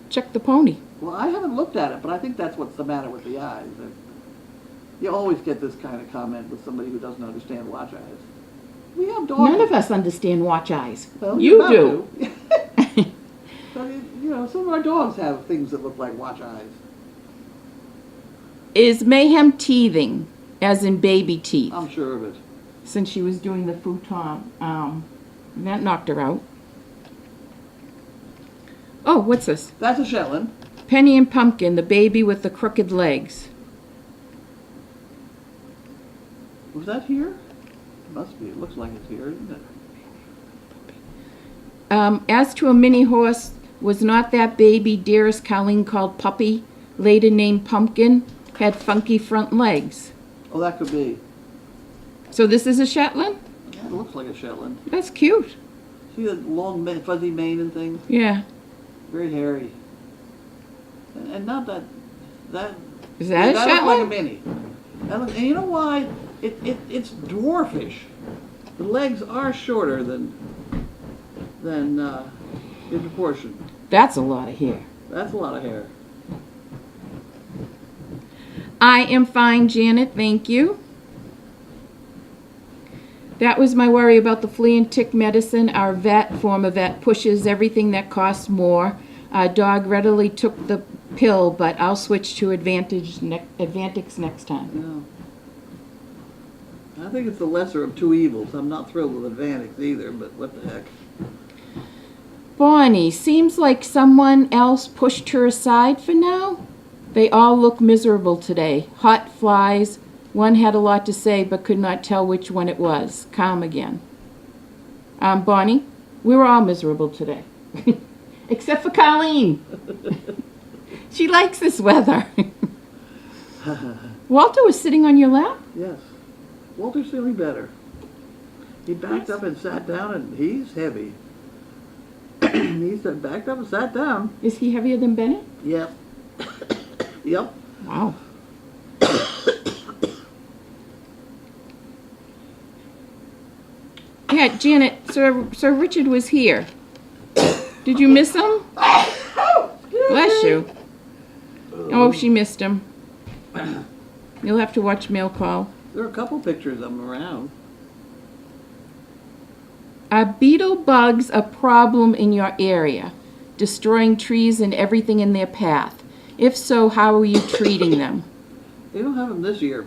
check the pony. Well, I haven't looked at it, but I think that's what's the matter with the eyes. You always get this kind of comment with somebody who doesn't understand watch eyes. We have dogs. None of us understand watch eyes. Well, You you're do. about to. But, some of our dogs have things that look like watch eyes. Is Mayhem teething, as in baby teeth? I'm sure of it. Since she was doing the futon, that knocked her out. Oh, what's this? That's a Shetland. Penny and Pumpkin, the baby with the crooked legs. Was that here? It must be. It looks like it's here, isn't it? As to a mini horse, was not that baby dearest Colleen called Puppy, later named Pumpkin, had funky front legs? Oh, that could be. So this is a Shetland? Yeah, it looks like a Shetland. That's cute. See the long, fuzzy mane and things? Yeah. Very hairy. And not that... Is that a looks like a Shetland? mini. And you know why? It's dwarfish. The legs are shorter than in proportion. That's a lot of hair. That's a lot of hair. I am fine, Janet, thank you. That was my worry about the flea and tick medicine. Our former vet, pushes everything that costs more. Our dog readily took the pill, but I'll switch to Advantix next time. I think it's the lesser of two evils. I'm not thrilled with Advantix either, but what the heck. Bonnie, seems like someone else pushed her aside for now. They all look miserable today. Hot flies. One had a lot to say but could not tell which one it was. Calm again. Bonnie, we were all miserable today. Except for Colleen. She likes this weather. Walter was sitting on your lap? Yes. Walter's feeling better. He backed up and sat down, and he's heavy. He said, backed up and sat down. Is he heavier than Bennett? Yep. Yep. Wow. Yeah, Janet, Sir Richard was here. Did you miss him? Bless you. Oh, she missed him. You'll have to watch mail call. There are a couple pictures of him around. Are beetle bugs a problem in your area, destroying trees and everything in their path? If so, how are you treating them? They don't have them this year.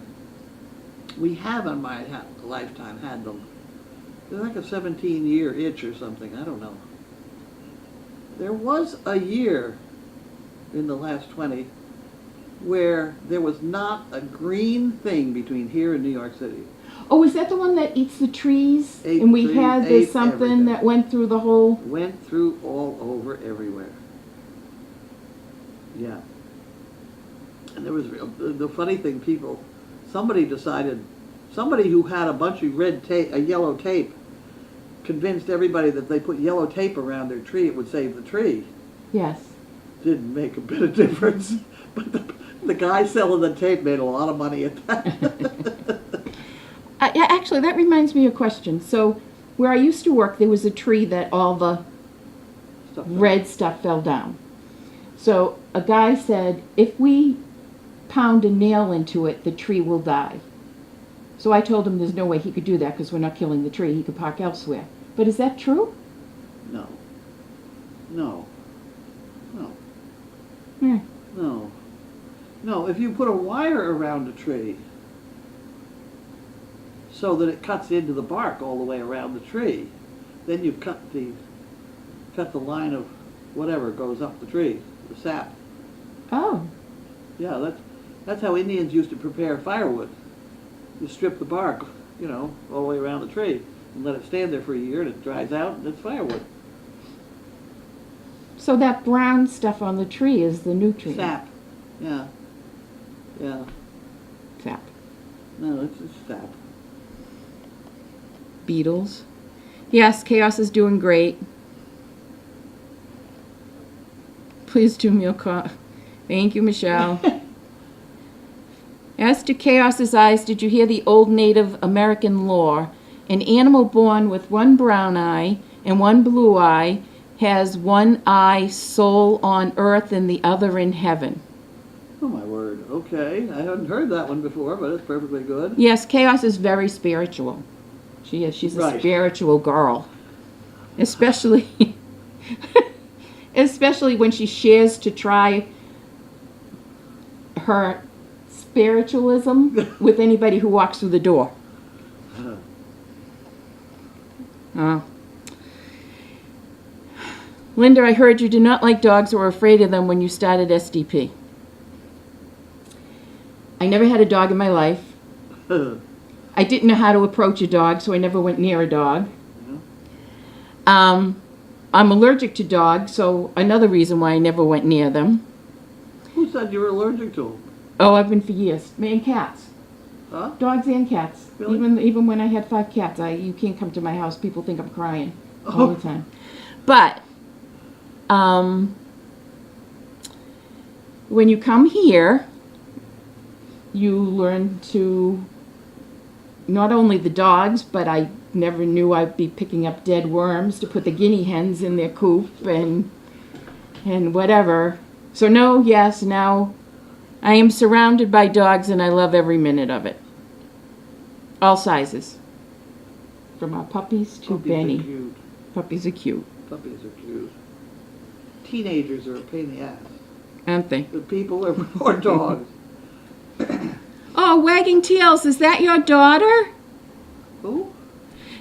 We have on my lifetime had them. They're like a 17-year itch or something. I don't know. There was a year in the last 20 where there was not a green thing between here and New York City. Oh, is that the one that eats the trees? Ate And we trees, had ate this something everything. that went through the whole... Went through all over everywhere. Yeah. And there was the funny thing, somebody who had a bunch of yellow tape, convinced everybody that they put yellow tape around their tree, it would save the tree. Yes. Didn't make a bit of difference. But the guy selling the tape made a lot of money at that. Yeah, actually, that reminds me of a question. So, where I used to work, there was a tree that all the red stuff fell down. So, a guy said, if we pound a nail into it, the tree will die. So I told him there's no way he could do that because we're not killing the tree. He could park elsewhere. But is that true? No. No. No. Hmm. No. No, if you put a wire around a tree so that it cuts into the bark all the way around the tree, then you've cut the line of whatever goes up the tree, the sap. Oh. Yeah, that's how Indians used to prepare firewood. You strip the bark, all the way around the tree and let it stand there for a year and it dries out and it's firewood. So that brown stuff on the tree is the nutrient. Sap. Yeah. Yeah. Sap. No, it's sap. Beetles. Yes, Chaos is doing great. Please do meal call. Thank you, Michelle. As to Chaos's eyes, did you hear the old Native American lore? An animal born with one brown eye and one blue eye has one eye soul on earth and the other in heaven. Oh my word. Okay. I hadn't heard that one before, but it's perfectly good. Yes, Chaos is very spiritual. She is. She's a Right. spiritual girl. Especially especially when she shares to try her spiritualism with anybody who walks through the door. Linda, I heard you did not like dogs or were afraid of them when you started SDP. I never had a dog in my life. I didn't know how to approach a dog, so I never went near a dog. I'm allergic to dogs, so another reason why I never went near them. Who said you were allergic to them? Oh, I've been for years. And cats. Huh? Dogs and cats. Really? Even when I had 5 cats, you can't come to my house. People think I'm crying all the time. But when you come here, you learn to not only the dogs, but I never knew I'd be picking up dead worms to put the guinea hens in their coop and whatever. So no, yes, now I am surrounded by dogs and I love every minute of it. All sizes. From our puppies to Puppies Benny. are cute. Puppies are cute, Puppies are cute. Teenagers are a pain in the ass. aren't they? The people are more dogs. Oh, Wagging Tails, is that your daughter?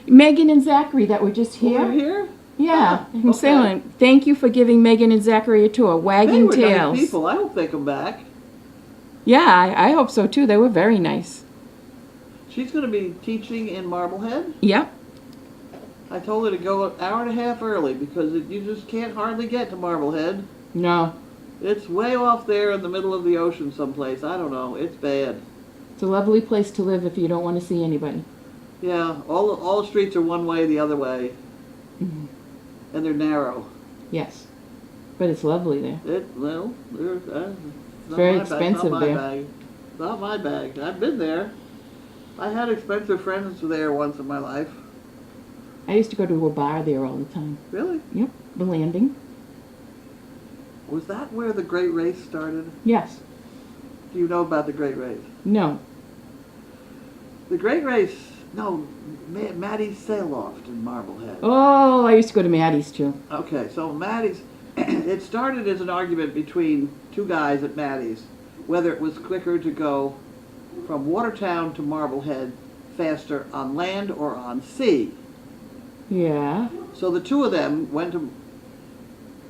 Megan and Zachary that were just Over here. here? Yeah, Ah, I'm okay. saying thank you for giving Megan and Zachary a tour. They Wagging were nice tails. people. I hope they come back. Yeah, I hope so too. They were very nice. She's going to be teaching in Marblehead. Yep. I told her to go an hour and a half early because you just can't hardly get to Marblehead. No, It's way off there in the middle of the ocean someplace. I don't know. It's bad. it's a lovely place to live if you don't want to see anybody. Yeah, all the streets are one way the other way, Mhm. and they're narrow. Yes, but it's lovely there. It's not very my bag, expensive not my there. bag. Not my bag. I've been there. I had expensive friends there once in my life. I used to go to a bar there all the time. Really? Yep, the Landing. Was that where the Great Race started? Yes. Do you know about the Great Race? No. The Great Race, no, Maddie's Sail Loft in Marblehead. Oh, I used to go to Maddie's too. Okay, so Maddie's, it started as an argument between two guys at Maddie's, whether it was quicker to go from Watertown to Marblehead faster on land or on sea. Yeah. So the two of them went to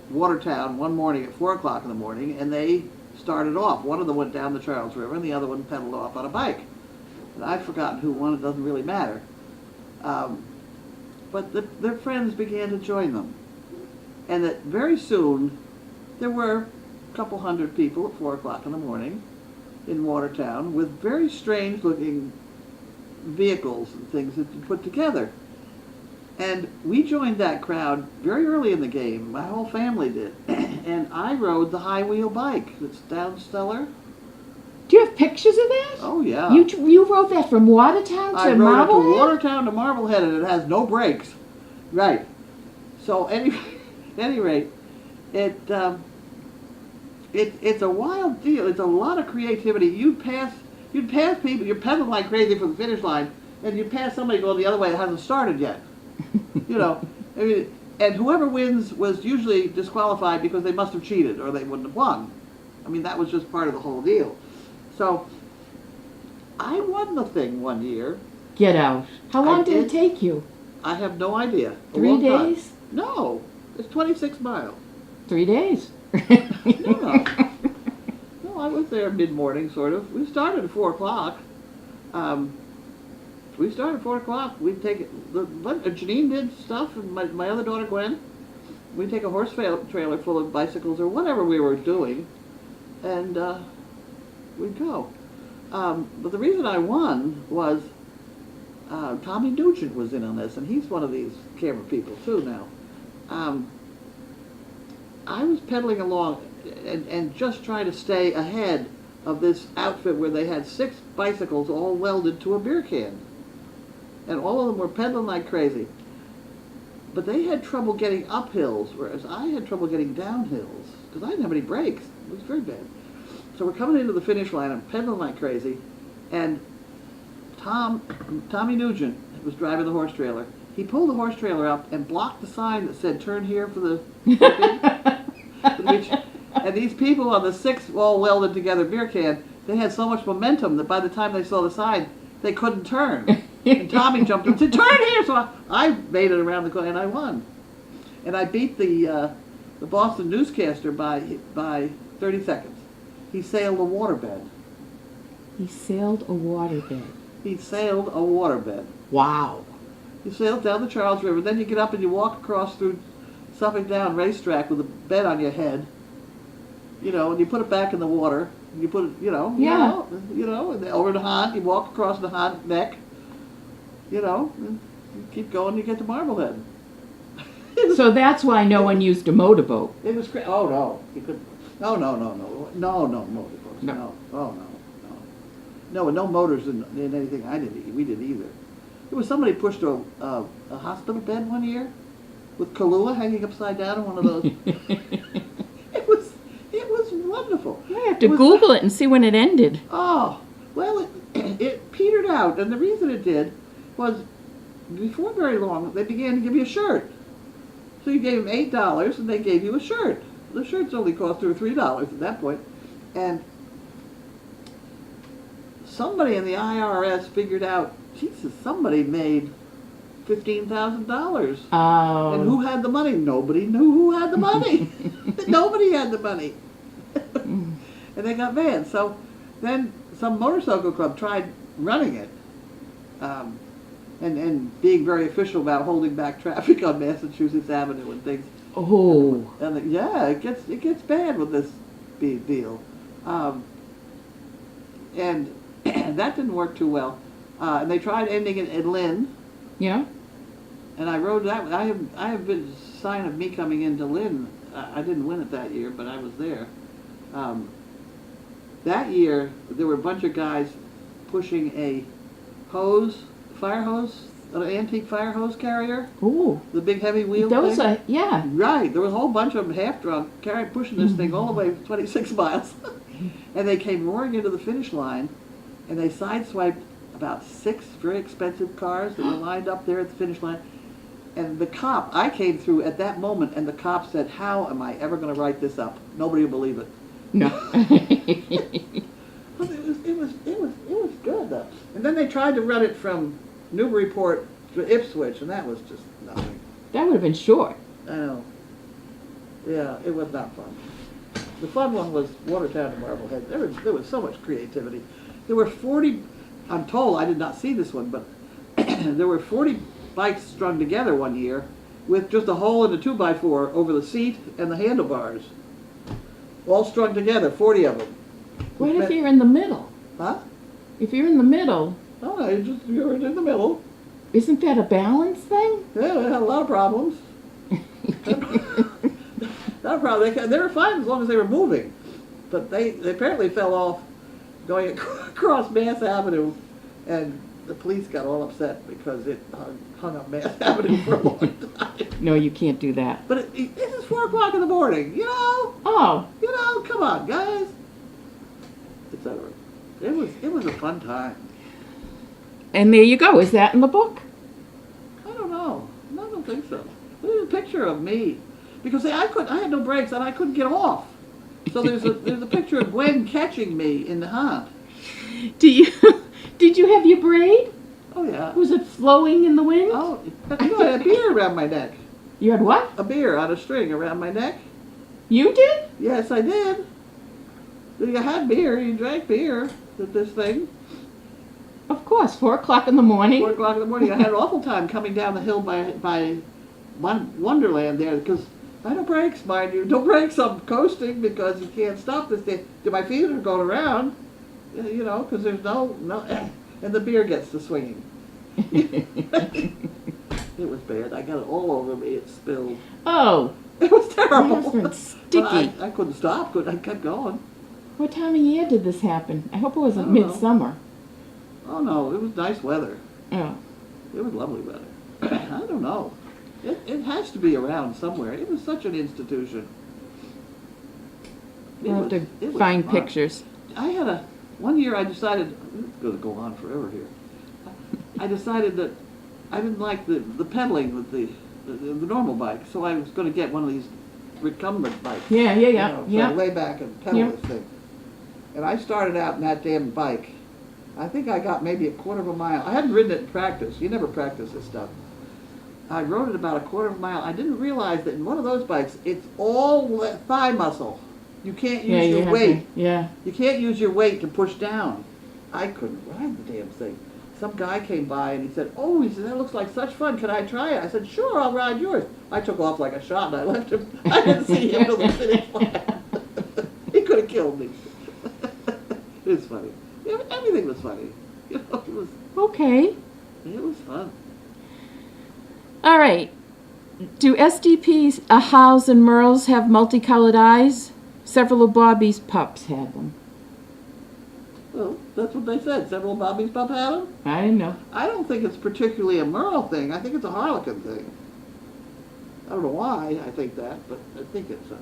Watertown one morning at 4 o'clock in the morning, and they started off. One of them went down the Charles River, and the other one pedaled off on a bike. And I've forgotten who won, it doesn't really matter. But their friends began to join them. And that very soon, there were a couple hundred people at 4 o'clock in the morning in Watertown with very strange looking vehicles and things that you put together. And we joined that crowd very early in the game. My whole family did. And I rode the high wheel bike that's down Stellar. Do you have pictures of that? Oh, yeah. You rode that from Watertown I to rode it to Marblehead? Watertown to Marblehead, and it has no brakes. Right. So, any rate, it's a wild deal. It's a lot of creativity. You'd pass people. You're pedaling like crazy for the finish line, and you pass somebody going the other way that hasn't started yet. You know, I mean, and whoever wins was usually disqualified because they must have cheated or they wouldn't have won. I mean, that was just part of the whole deal. So, I won the thing one year. Get out. How long I did it did. take you? I have no idea. A 3 long time. days? No, it's 26 miles. 3 days. No. No, I was there mid-morning, sort of. We started at 4 o'clock. We started at 4 o'clock. We'd take it. Janine did stuff, and my other daughter Gwen. We'd take a horse trailer full of bicycles or whatever we were doing, and we'd go. But the reason I won was Tommy Nugent was in on this, and he's one of these camera people too now. I was pedaling along and just trying to stay ahead of this outfit where they had 6 bicycles all welded to a beer can. And all of them were pedaling like crazy. But they had trouble getting up hills, whereas I had trouble getting down hills, because I didn't have any brakes. It was very bad. So we're coming into the finish line, I'm pedaling like crazy, and Tommy Nugent was driving the horse trailer. He pulled the horse trailer up and blocked the sign that said, "Turn here for the..." And these people on the 6 all welded together beer can, they had so much momentum that by the time they saw the sign, they couldn't turn. And Tommy jumped up and said, "Turn here!" So I made it around the corner and I won. And I beat the Boston newscaster by 30 seconds. He sailed a waterbed. He sailed a waterbed. He sailed a waterbed. Wow. You sail down the Charles River, then you get up and you walk across through Suffolk Down racetrack with a bed on your head. You know, and you put it back in the water. And you put it, Yeah. and then over the Hant, you walk across the Hant neck. And you keep going, you get to Marblehead. So that's why no one used a motorboat. It was great. Oh no, you could. No, motorboats. No. No. Oh no. No motors in anything we did either. There was somebody pushed a hospital bed one year with Kahlua hanging upside down in one of those. It was wonderful. I have to Google it and see when it ended. Oh, well, it petered out, and the reason it did was before very long they began to give you a shirt. So you gave them $8, and they gave you a shirt. The shirts only cost $2 or $3 at that point, and somebody in the IRS figured out, Jesus, somebody made $15,000. Oh. And who had the money? Nobody knew who had the money. Nobody had the money. And they got banned. So then some motorcycle club tried running it, and being very official about holding back traffic on Massachusetts Avenue and things. Oh. And yeah, it gets bad with this big deal, and that didn't work too well. And they tried ending it in Lynn, Yeah? and I rode that. I have been a sign of me coming into Lynn. I didn't win it that year, but I was there. That year, there were a bunch of guys pushing a fire hose, an antique fire hose carrier, Ooh. the big heavy wheel Those thing. are, yeah. Right, there was a whole bunch of them half drunk, pushing this thing all the way 26 miles. And they came roaring into the finish line, and they sideswiped about 6 very expensive cars that were lined up there at the finish line. And the cop, I came through at that moment, and the cop said, "How am I ever going to write this up? Nobody will believe it." No. But it was good though. And then they tried to run it from Newburyport to Ipswich, and that was just nothing. That would have been short. I know. Yeah, it was not fun. The fun one was Watertown to Marblehead. There was so much creativity. There were 40. I'm told, I did not see this one, but there were 40 bikes strung together one year with just a hole in the 2x4 over the seat and the handlebars. All strung together, 40 of them. What if you're in the middle? Huh? If you're in the middle, Oh, you were in the middle. isn't that a balance thing? Yeah, they had a lot of problems. Not a problem. They were fine as long as they were moving. But they apparently fell off going across Mass Avenue, and the police got all upset because it hung up Mass Avenue for a long time. No, you can't do that. But this is 4 o'clock in the morning, you know? Oh, Come on, guys. Etc. It was a fun time. and there you go. Is that in the book? I don't know. I don't think so. There's a picture of me because I had no brakes and I couldn't get off. So there's a picture of Gwen catching me in the hunt. Did you have your braid? Oh yeah. Was it flowing in the wind? Oh, I had a beer around my neck. You had what? A beer on a string around my neck. You did? Yes, I did. You had beer. You drank beer at this thing. Of course, 4 o'clock in the morning. 4 o'clock in the morning. I had an awful time coming down the hill by Wonderland there because I had no brakes, mind you. No brakes. I'm coasting because you can't stop this thing. My feet are going around, because there's no, and the beer gets to swinging. It was bad. I got it all over me. It spilled. Oh, It was terrible. yes, it's sticky. But I couldn't stop. I kept going. What time of year did this happen? I hope it wasn't I don't know. midsummer. Oh no, it was nice weather. Oh. It was lovely weather. I don't know. It has to be around somewhere. It was such an institution. We'll have It to was find fun. pictures. I had one year I decided, it's going to go on forever here. I decided that I didn't like the pedaling with the normal bike, so I was going to get one of these recumbent bikes. Yeah, So I lay back and pedal Yeah. this thing. And I started out in that damn bike. I think I got maybe a quarter of a mile. I hadn't ridden it in practice. You never practice this stuff. I rode it about a quarter of a mile. I didn't realize that in one of those bikes, it's all thigh muscle. You can't use your weight. Yeah. You can't use your weight to push down. I couldn't ride the damn thing. Some guy came by and he said, "Oh," he said, "that looks like such fun. Can I try it?" I said, "Sure, I'll ride yours." I took off like a shot and I left him. I didn't see him till the finish line. He could have killed me. It was funny. Yeah, everything was funny. It was Okay. fun. All right. Do SDPs, Ahals and Merles have multicolored eyes? Several of Bobby's pups had them. Well, that's what they said. Several Bobby's pup had them. I didn't know. I don't think it's particularly a Merle thing. I think it's a Harlequin thing. I don't know why I think that, but I think it's so.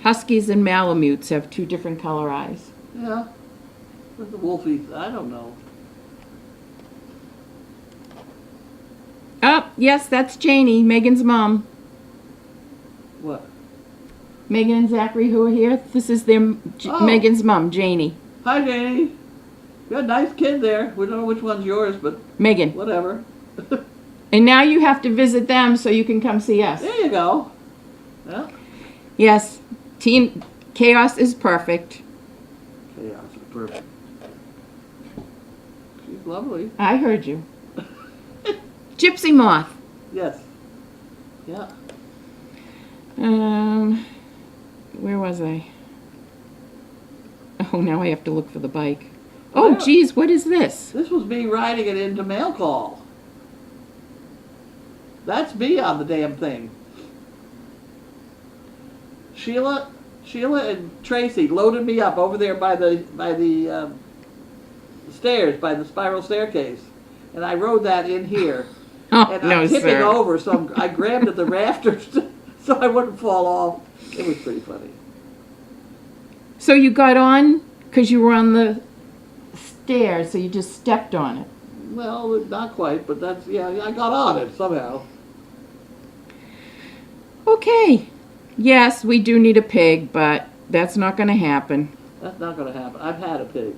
Huskies and Malamutes have 2 different color eyes. Yeah. With the Wolfie, I don't know. Oh, yes, that's Janie, Megan's mom. What? Megan and Zachary who are here. This is their Oh. Megan's mom, Janie. Hi, Janie. You got a nice kid there. We don't know which one's yours, but Megan. whatever. And now you have to visit them so you can come see us. There you go. Yeah. Yes, Team Chaos is perfect. Chaos is perfect. She's lovely. I heard you. Gypsy Moth. Yes. Yeah. Where was I? Oh, now I have to look for the bike. Oh, Wow. geez, what is this? This was me riding it into mail call. That's me on the damn thing. Sheila and Tracy loaded me up over there by the stairs, by the spiral staircase, and I rode that in here. Oh, And no, I'm tipping sir. over, so I grabbed at the rafters so I wouldn't fall off. It was pretty funny. So you got on because you were on the stairs, so you just stepped on it. Well, not quite, but that's, yeah, I got on it somehow. Okay. Yes, we do need a pig, but that's not going to happen. That's not going to happen. I've had a pig.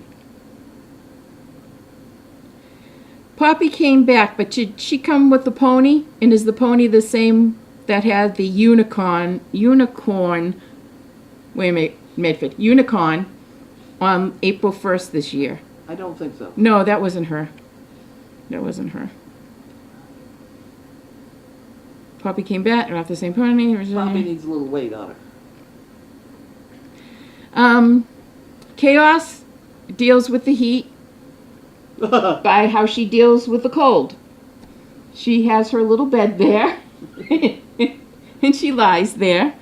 Poppy came back, but did she come with the pony? And is the pony the same that had the unicorn, wait a minute, Medford, unicorn on April 1st this year? I don't think so. No, that wasn't her. That wasn't her. Poppy came back, not the same pony. Poppy needs a little weight on Chaos deals with the heat her. by how she deals with the cold. She has her little bed there, and she lies there,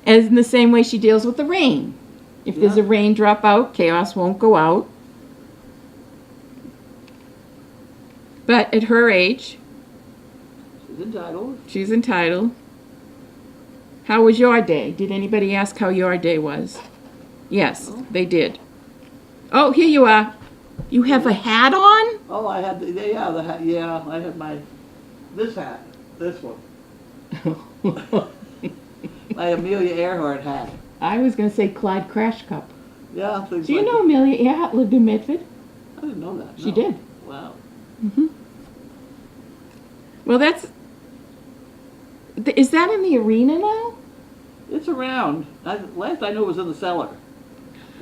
as in the same way she deals with the rain. If there's a Yeah. raindrop out, Chaos won't go out. But at her age, She's entitled. she's entitled. How was your day? Did anybody ask how your day was? Yes, No. they did. Oh, here you are. You have a hat on? Oh, I had the hat. Yeah, I had this hat, this one, my Amelia Earhart hat. I was going to say Clyde Crash Cup. Yeah, things Do you like know Amelia Earhart lived in Medford? I didn't know that. She no. did. Wow. Well, is that in the arena now? It's around. Last I knew it was in the cellar.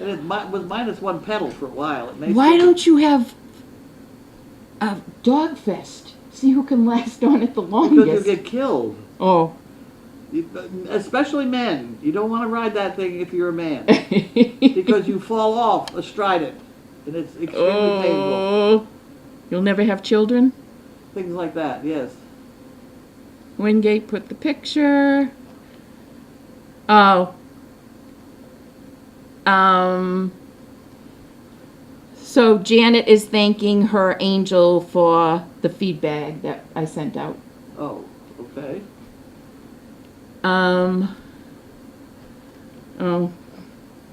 And it was minus one pedal for a while. It makes Why don't you have a dog fest? See who can last on it the Because longest. you get killed. Oh. Especially men. You don't want to ride that thing if you're a man. Because you fall off astride it. And it's extremely painful. Oh. You'll never have children? Things like that, yes. Wingate put the picture. Oh. So Janet is thanking her angel for the feedback that I sent out. Oh, okay. Oh.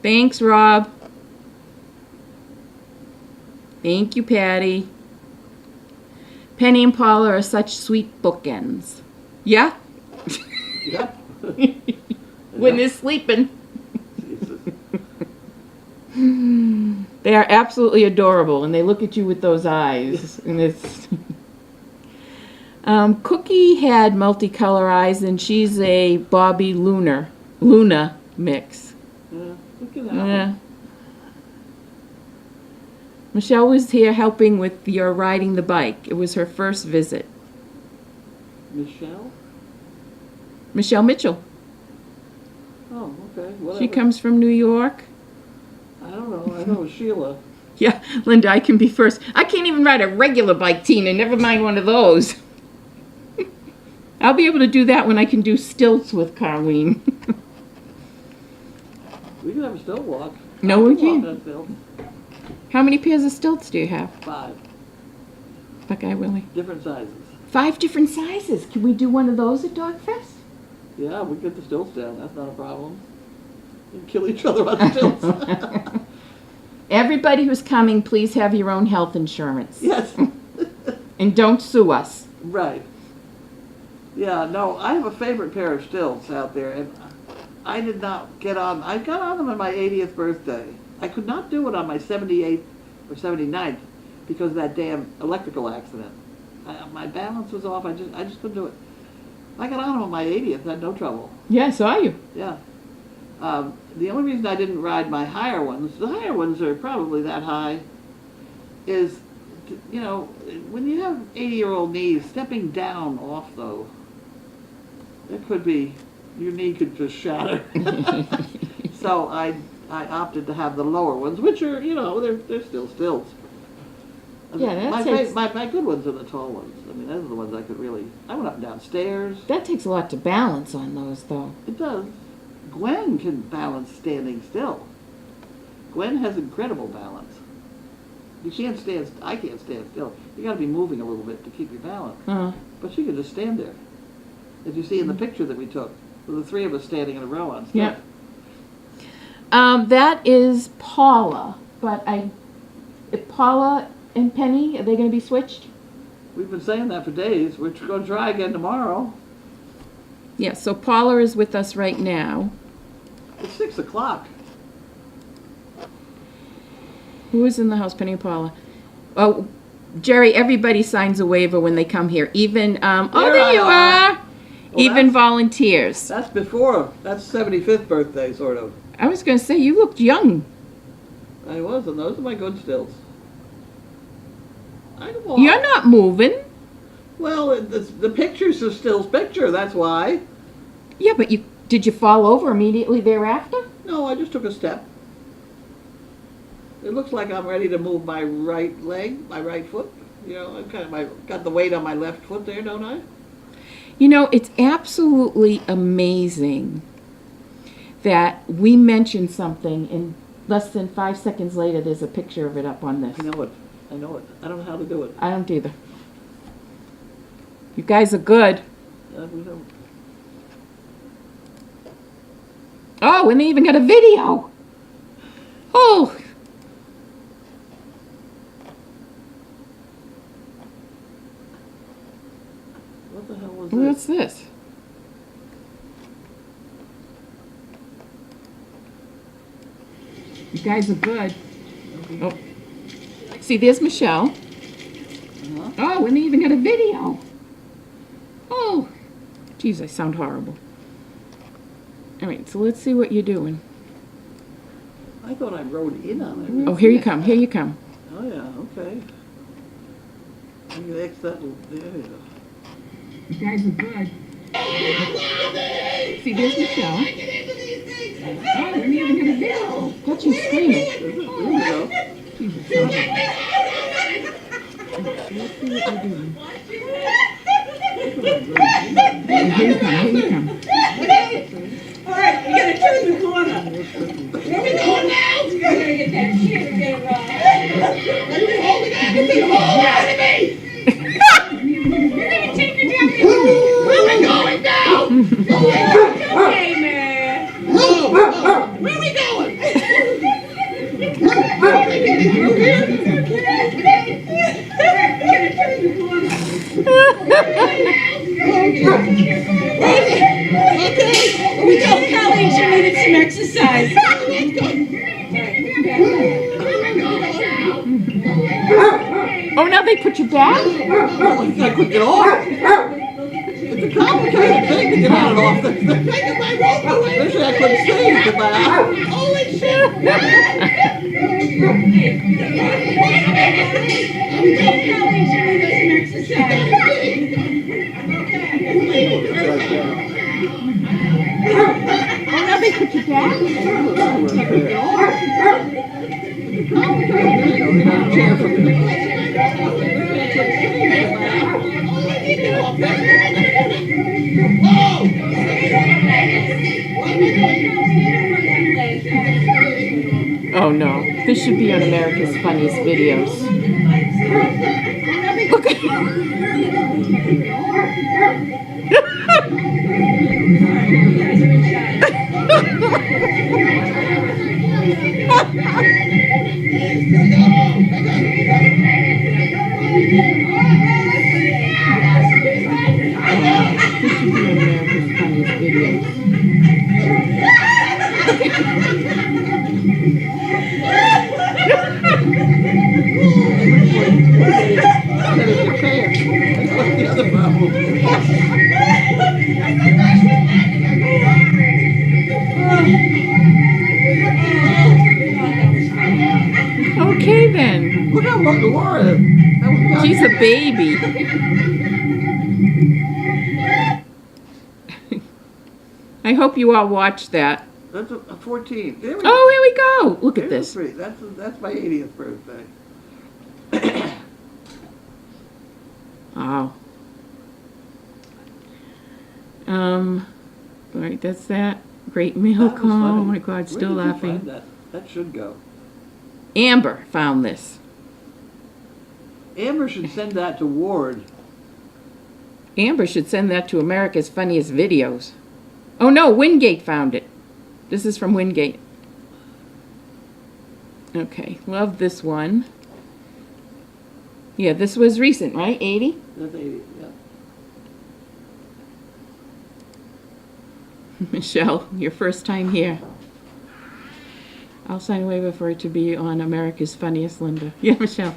Thanks, Rob. Thank you, Patty. Penny and Paula are such sweet bookends. Yeah? Yep. When they're sleeping. Jesus. They are absolutely adorable, and they look at you with those eyes. And it's Cookie had multicolor eyes, and she's a Bobby Luna mix. Yeah, look at that. Yeah. Michelle was here helping with your riding the bike. It was her first visit. Michelle? Michelle Mitchell. Oh, okay. Whatever. She comes from New York. I don't know. I know Sheila. Yeah, Linda, I can be first. I can't even ride a regular bike, Tina, never mind one of those. I'll be able to do that when I can do stilts with Carlene. We can have a still walk. No, I we can walk can't. that still. How many pairs of stilts do you have? 5 Buckeye Willie. different sizes. 5 different sizes. Can we do one of those at Dogfest? Yeah, we get the stilts down. That's not a problem. We can kill each other on the stilts. Everybody who's coming, please have your own health insurance. Yes. And don't sue us. Right. Yeah, no, I have a favorite pair of stilts out there, and I did not get on. I got on them on my 80th birthday. I could not do it on my 78th or 79th, because of that damn electrical accident. My balance was off. I just couldn't do it. I got on them on my 80th. Had no trouble. Yeah, I saw you. Yeah. The only reason I didn't ride my higher ones, the higher ones are probably that high, is, you know, when you have 80-year-old knees, stepping down off though, it could be, your knee could just shatter. So I opted to have the lower ones, which are, you know, they're still stilts. Yeah, that my, takes- my good ones are the tall ones. I mean, those are the ones I could really, I went up and down stairs. That takes a lot to balance on those, though. It does. Gwen can balance standing still. Gwen has incredible balance. You can't stand, I can't stand still. You gotta be moving a little bit to keep your balance. Uh-huh. But she can just stand there. As you see in the picture that we took, with the three of us standing in a row on still. Yeah. That is Paula, but Paula and Penny, are they going to be switched? We've been saying that for days. We're gonna try again tomorrow. Yeah, so Paula is with us right now. It's 6 o'clock. Who is in the house, Penny and Paula? Oh, Jerry, everybody signs a waiver when they come here. Even, there you are! Even that's- volunteers. That's before, that's 75th birthday, sort of. I was going to say, you looked young. I was, and those are my good stills. I walk. You're not moving. Well, the picture's a still's picture, that's why. Yeah, but did you fall over immediately thereafter? No, I just took a step. It looks like I'm ready to move my right leg, my right foot. You know, I've got the weight on my left foot there, don't I? You know, it's absolutely amazing that we mentioned something and less than 5 seconds later there's a picture of it up on this. I know it. I know it. I don't know how to do it. I don't either. You guys are good. We don't. Oh, and they even got a video. Oh. What the hell was What's this? this? You guys are good. Oh. See, there's Michelle. Uh-huh. Oh, and they even got a video. Oh. Geez, I sound horrible. All right, so let's see what you're doing. I thought I rode in on it. Oh, here you come. Here you come. Oh, yeah, okay. I'm going to X that. There you go. You guys are good. See, there's Michelle. Oh, and they even got a video. Got you screaming. There you go. Jesus. Let's see what you're doing. Here you come. Here you come. All right, you gotta turn the corner. Where we going now? You gotta get that shit and get Let me hold it out. Hold out of me. We're gonna take you down the road. Where we going now? Okay, man. Where we going? We told colleagues you needed some exercise. Oh, now they put you back? I couldn't get off. It's a complicated thing to get on and off this thing. Taking my rope away. Especially I couldn't see with my eye. Holy shit! We told colleagues you needed some exercise. Oh, now they put you back? Oh no, this should be on America's Funniest Videos. Look at This should be on America's Funniest Videos. baby. I hope you all watched that. That's a 14. There we go. Oh, here we go. Look at There's this. a 3. That's my 80th birthday. Wow. All right, that's that. Great mail That was call. Oh funny. my God, Where still did you laughing. find that? That should go. Amber found this. Amber should send that to Ward. Amber should send that to America's Funniest Videos. Oh no, Wingate found it. This is from Wingate. Okay, love this one. Yeah, this was recent, right? 80? That's 80, yeah. Michelle, your first time here. I'll sign a waiver for it to be on America's Funniest, Linda. Yeah, Michelle.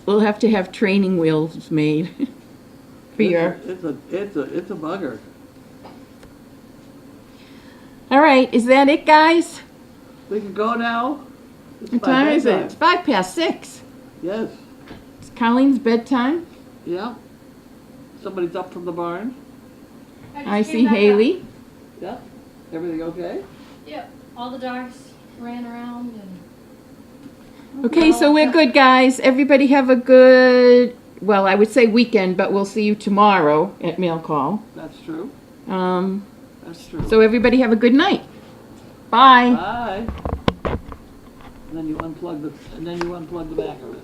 We'll have to have training wheels made for your... It's a bugger. All right, is that it, guys? We can go now. It's What my time is it? bedtime. It's 5 past 6. Yes. It's Colleen's bedtime. Yeah. Somebody's up from the barn. I just see came back up. Haley. Yeah. Everything okay? Yep, all the dogs ran around and. Okay, so we're good, guys. Everybody have a good, well, I would say weekend, but we'll see you tomorrow at mail call. That's true. That's true. So everybody have a good night. Bye. Bye. And then you unplug the back of it.